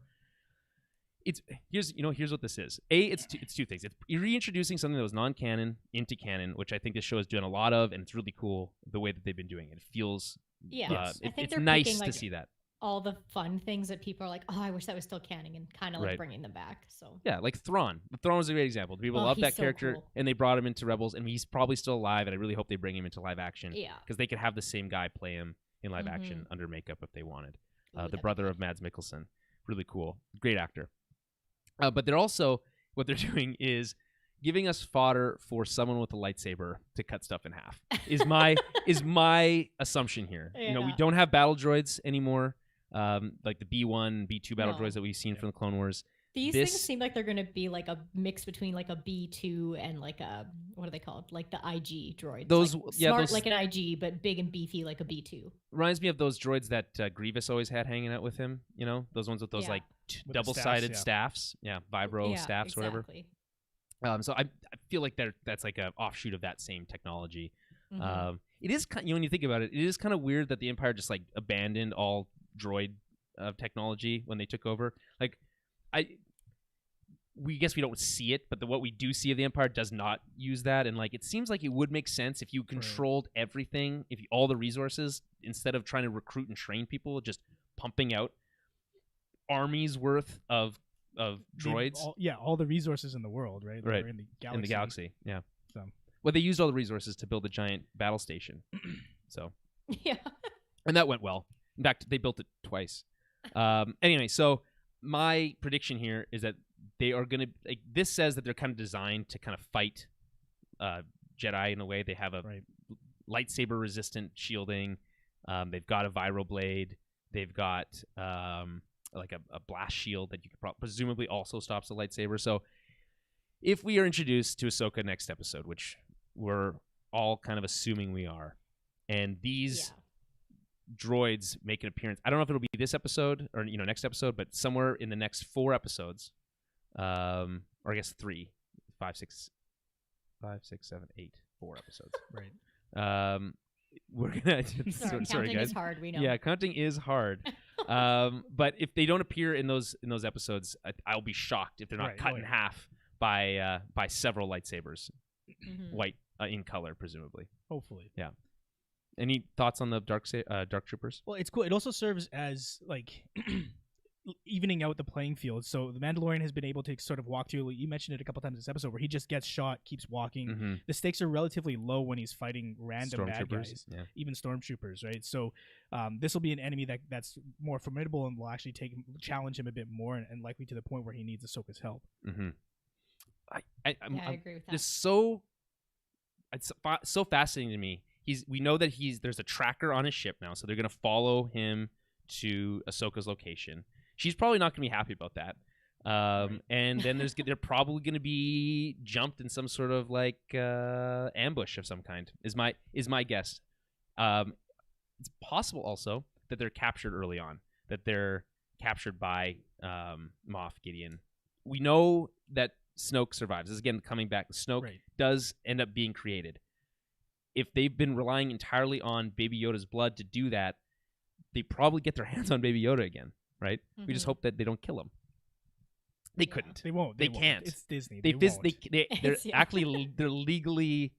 A: Here's what this is. It's 2 things. It's reintroducing something that was non-canon into canon, which I think this show is doing a lot of, and it's really cool the way that they've been doing it. It feels
C: I think
A: it's
C: they're
A: nice
C: picking,
A: to see that.
C: all the fun things that people are like, oh, I wish that was still canon, and kind of like
A: Right.
C: bringing them back. So
A: Yeah, like Thrawn. Thrawn was a great example. People
C: Oh,
A: love
C: he's
A: that
C: so
A: character,
C: cool.
A: and they brought him into Rebels, and he's probably still alive. And I really hope they bring him into live action
C: yeah,
A: because they could have the same guy play him in live action
C: Mhm.
A: under makeup if they wanted.
C: Ooh,
A: The
C: that'd be
A: brother
C: good.
A: of Mads Mikkelsen, really cool, great actor. But they're also what they're doing is giving us fodder for someone with a lightsaber to cut stuff in half. Is my assumption here. You know, we
C: Yeah.
A: don't have battle droids anymore, like the B1, B2 battle
C: No.
A: droids that we've seen from the Clone Wars.
C: These
A: This-
C: things seem like they're going to be like a mix between like a B2 and like a, what are they called? Like the IG droids.
A: Those-
C: like
A: yeah,
C: smart
A: those-
C: like an IG, but big and beefy like a B2.
A: Reminds me of those droids that Grievous always had hanging out with him. You know, those ones with those
C: Yeah.
A: like
B: With the
A: double-sided
B: staffs,
A: staffs. Yeah, vibro
C: Yeah,
A: staffs, whatever.
C: exactly.
A: So I feel like that's like an offshoot of that same technology.
C: Mhm.
A: It is kind, when you think about it, it is kind of weird that the Empire just like abandoned all droid technology when they took over. Like, we guess we don't see it, but what we do see of the Empire does not use that. And like, it seems like it would make sense if you controlled everything, if all the resources, instead of trying to recruit and train people, just pumping out armies worth of droids.
B: All the resources in the world, right?
A: Right.
B: Or in the galaxy.
A: In the galaxy, yeah.
B: So.
A: Well, they used all the resources to build a giant battle station. So,
C: Yeah.
A: and that went well. In fact, they built it twice. Anyway, so my prediction here is that they are going to. Like, this says that they're kind of designed to kind of fight Jedi in a way. They have a lightsaber resistant shielding. They've got a vibroblade. They've got like a blast shield that you could presumably also stops the lightsaber. So if we are introduced to Ahsoka next episode, which we're all kind of assuming we are, and these droids make an appearance, I don't know if it'll be this episode or next episode, but somewhere in the next 4 episodes, or I guess 3, 5, 6, 7, 8, 4 episodes.
B: Right.
A: We're gonna
C: Sorry,
A: sorry
C: counting
A: guys.
C: is hard. We know.
A: Yeah, counting is hard. But if they don't appear in those episodes, I'll be shocked if they're not cut in half by several lightsabers,
C: Mhm.
A: white in color, presumably.
B: Hopefully.
A: Yeah. Any thoughts on the dark troopers?
B: Well, it's cool. It also serves as like evening out the playing field. So the Mandalorian has been able to sort of walk through. You mentioned it a couple times in this episode where he just gets shot, keeps walking.
A: Mm-hmm.
B: The stakes are relatively low when he's fighting random bad guys, even stormtroopers, right? So this will be an enemy that's more formidable and will actually challenge him a bit more, and likely to the point where he needs Ahsoka's help.
A: Mm-hmm.
C: I agree with that.
A: It's so fascinating to me. We know that there's a tracker on his ship now, so they're gonna follow him to Ahsoka's location. She's probably not gonna be happy about that. And then they're probably gonna be jumped in some sort of like ambush of some kind. Is my guess. It's possible also that they're captured early on. That they're captured by Moff Gideon. We know that Snoke survives. This is again coming back. Snoke does end up being created. If they've been relying entirely on Baby Yoda's blood to do that, they probably get their hands on Baby Yoda again, right?
C: Mm-hmm.
A: We just hope that they don't kill him. They couldn't.
B: They won't.
A: They can't.
B: It's Disney.
A: They're actually they're legally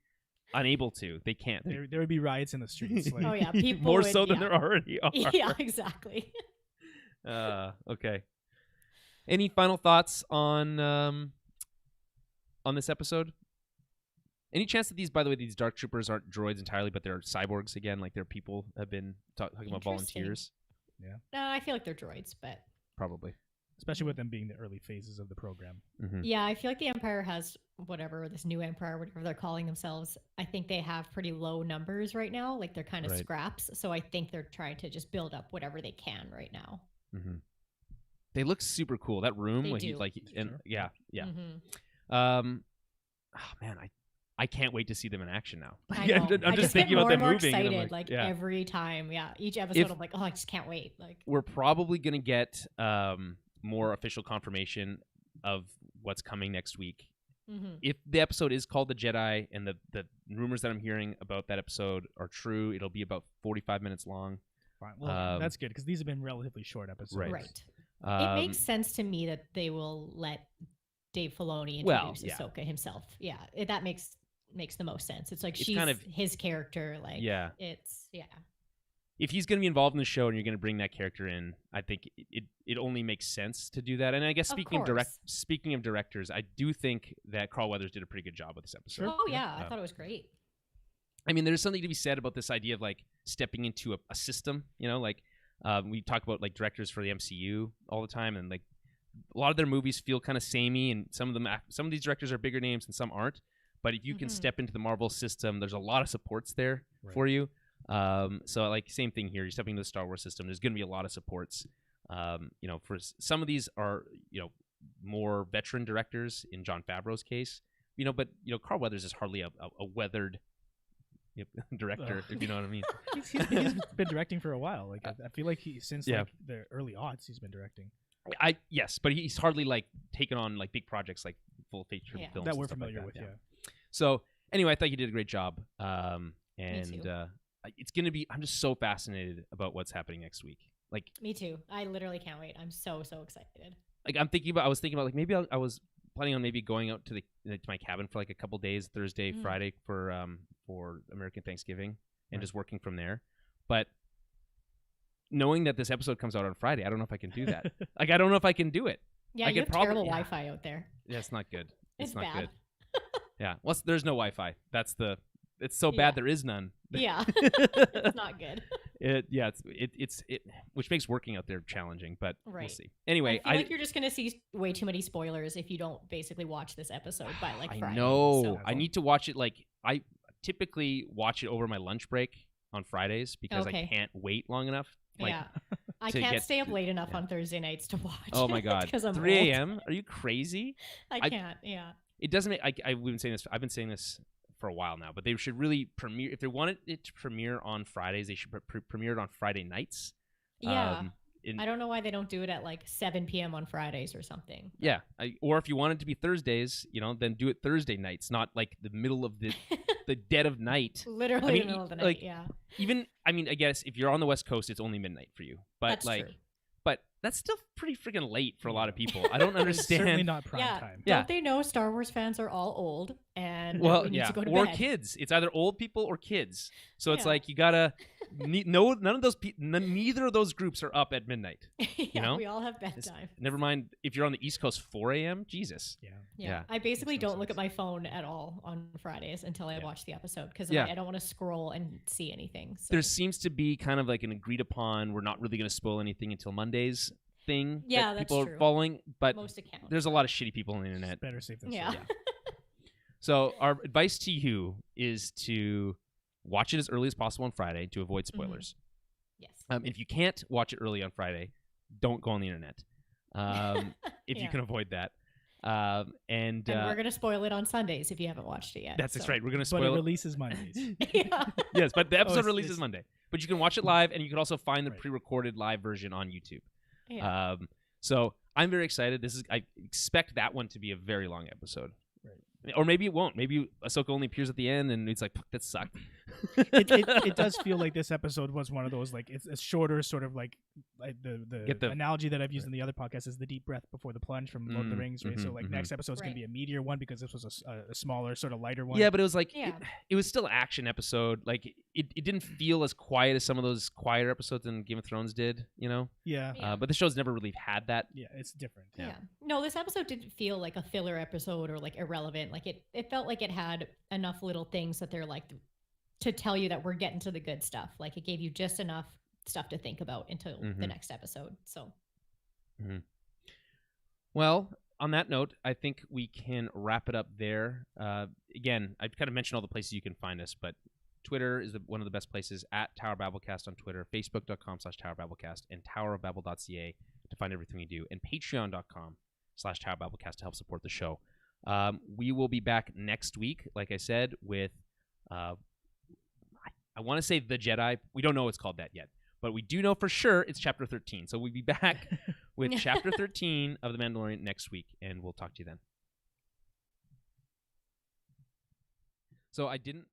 A: unable to. They can't.
B: There would be riots in the streets. Like.
C: Oh yeah, people
A: more
C: would,
A: so than there already are.
C: Yeah, exactly.
A: Okay. Any final thoughts on this episode? Any chance that these dark troopers aren't droids entirely, but they're cyborgs again? Like they're people have been talking about volunteers.
B: Yeah.
C: No, I feel like they're droids, but
A: probably,
B: especially with them being the early phases of the program.
A: Mm-hmm.
C: Yeah, I feel like the Empire has this new Empire, whatever they're calling themselves. I think they have pretty low numbers right now. Like they're kind of scraps. So I think they're trying to just build up whatever they can right now.
A: Mm-hmm. They look super cool. That room,
C: they
A: when
C: do.
A: yeah.
C: Mm-hmm.
A: Oh man, I can't wait to see them in action now.
C: I know.
A: I'm just thinking about them moving.
C: Excited, like every time. Yeah, each episode I'm like, oh, I just can't wait. Like
A: we're probably gonna get more official confirmation of what's coming next week.
C: Mm-hmm.
A: If the episode is called The Jedi and the rumors that I'm hearing about that episode are true, it'll be about 45 minutes long.
B: Fine. Well, that's good because these have been relatively short episodes.
C: Right. It makes sense to me that they will let Dave Filoni introduce Ahsoka himself. Yeah, that makes the most sense. It's like she's kind of his character. Like, it's
A: if he's going to be involved in the show and you're going to bring that character in, I think it only makes sense to do that. And I guess speaking of directors, I do think that Carl Weathers did a pretty good job with this episode.
C: Oh yeah, I thought it was great.
A: I mean, there's something to be said about this idea of like stepping into a system. You know, like we talk about like directors for the MCU all the time, and like a lot of their movies feel kind of samey, and some of these directors are bigger names and some aren't. But if you can step into the Marvel system, there's a lot of supports there for you. So like same thing here. You're stepping into the Star Wars system. There's going to be a lot of supports. You know, for some of these are more veteran directors in Jon Favreau's case. You know, but Carl Weathers is hardly a weathered director, if you know what I mean.
B: He's been directing for a while. Like I feel like since like the early aughts, he's been directing.
A: Yes, but he's hardly like taken on like big projects like full feature films
B: that we're familiar with.
A: So anyway, I thought you did a great job. And it's gonna be. I'm just so fascinated about what's happening next week. Like
C: me too. I literally can't wait. I'm so excited.
A: Like I was thinking about like maybe I was planning on maybe going out to my cabin for like a couple days, Thursday, Friday for American Thanksgiving, and just working from there. But knowing that this episode comes out on Friday, I don't know if I can do that. Like I don't know if I can do it.
C: Yeah, you have terrible Wi-Fi out there.
A: Yeah, it's not good.
C: It's
A: not
C: bad.
A: Good. Yeah, well, there's no Wi-Fi. It's so bad there is none.
C: Yeah, it's not good.
A: It's which makes working out there challenging, but we'll see. Anyway,
C: I feel like you're just gonna see way too many spoilers if you don't basically watch this episode by like Friday.
A: I know. So. I need to watch it. Like I typically watch it over my lunch break on Fridays because I can't wait long enough. Like,
C: I can't stay up late enough on Thursday nights to watch.
A: Oh my god, 3 a.m. Are you crazy?
C: I can't. Yeah.
A: It doesn't make. I've been saying this. I've been saying this for a while now, but they should really premiere. If they wanted it to premiere on Fridays, they should premiere it on Friday nights.
C: Yeah. I don't know why they don't do it at like 7 p.m. on Fridays or something.
A: Yeah. Or if you want it to be Thursdays, then do it Thursday nights, not like the middle of the dead of night.
C: Literally the middle of the night,
A: Even, I guess if you're on the West Coast, it's only midnight for you. But
C: that's true.
A: But that's still pretty freaking late for a lot of people. I don't understand.
B: Certainly not prime time.
C: Don't they know Star Wars fans are all old and we need to go to
A: bed? Or
C: kids.
A: It's either old people or kids. So it's like you gotta neither of those groups are up at midnight.
C: We all have bedtime.
A: Never mind if you're on the East Coast, 4 a.m. Jesus.
C: Yeah. I basically don't look at my phone at all on Fridays until I watch the episode because I don't want to scroll and see anything. So.
A: There seems to be kind of like an agreed upon. We're not really going to spoil anything until Mondays thing.
C: Yeah,
A: that people
C: that's
A: are
C: true.
A: Following, but
C: most accounts.
A: There's a lot of shitty people on the internet.
B: It's better safe than
C: sorry.
B: sorry.
A: So our advice to you is to watch it as early as possible on Friday to avoid spoilers.
C: Yes.
A: If you can't watch it early on Friday, don't go on the internet. If you can avoid that. And
C: we're going to spoil it on Sundays if you haven't watched it yet.
A: That's right. We're going to spoil
B: it. But it releases Mondays.
A: Yes, but the episode releases Monday. But you can watch it live, and you can also find the pre-recorded live version on YouTube.
C: Yeah.
A: So I'm very excited. I expect that one to be a very long episode. Right. Or maybe it won't. Maybe Ahsoka only appears at the end, and it's like, that sucked.
B: It does feel like this episode was one of those, like, it's a shorter sort of like the analogy that I've used in the other podcast is the deep breath before the plunge from Lord of the Rings, right? So like next episode's going to be a meatier one because this was a smaller, sort of lighter one.
A: Yeah, but it was like, it was still an action episode. Like, it didn't feel as quiet as some of those quieter episodes in Game of Thrones did,
B: Yeah.
A: But the show's never really had that.
B: Yeah, it's different.
C: Yeah. No, this episode didn't feel like a filler episode or like irrelevant. Like it felt like it had enough little things that they're like to tell you that we're getting to the good stuff. Like it gave you just enough stuff to think about until the next episode. So.
A: Mm-hmm. Well, on that note, I think we can wrap it up there. Again, I've kind of mentioned all the places you can find us, but Twitter is one of the best places, at Tower Babblecast on Twitter, facebook.com/Tower Babblecast, and towerofbabble.ca to find everything we do, and patreon.com/Tower Babblecast to help support the show. We will be back next week, like I said, with I want to say The Jedi. We don't know what's called that yet, but we do know for sure it's Chapter 13. So we'll be back with Chapter 13 of The Mandalorian next week, and we'll talk to you then. So I didn't...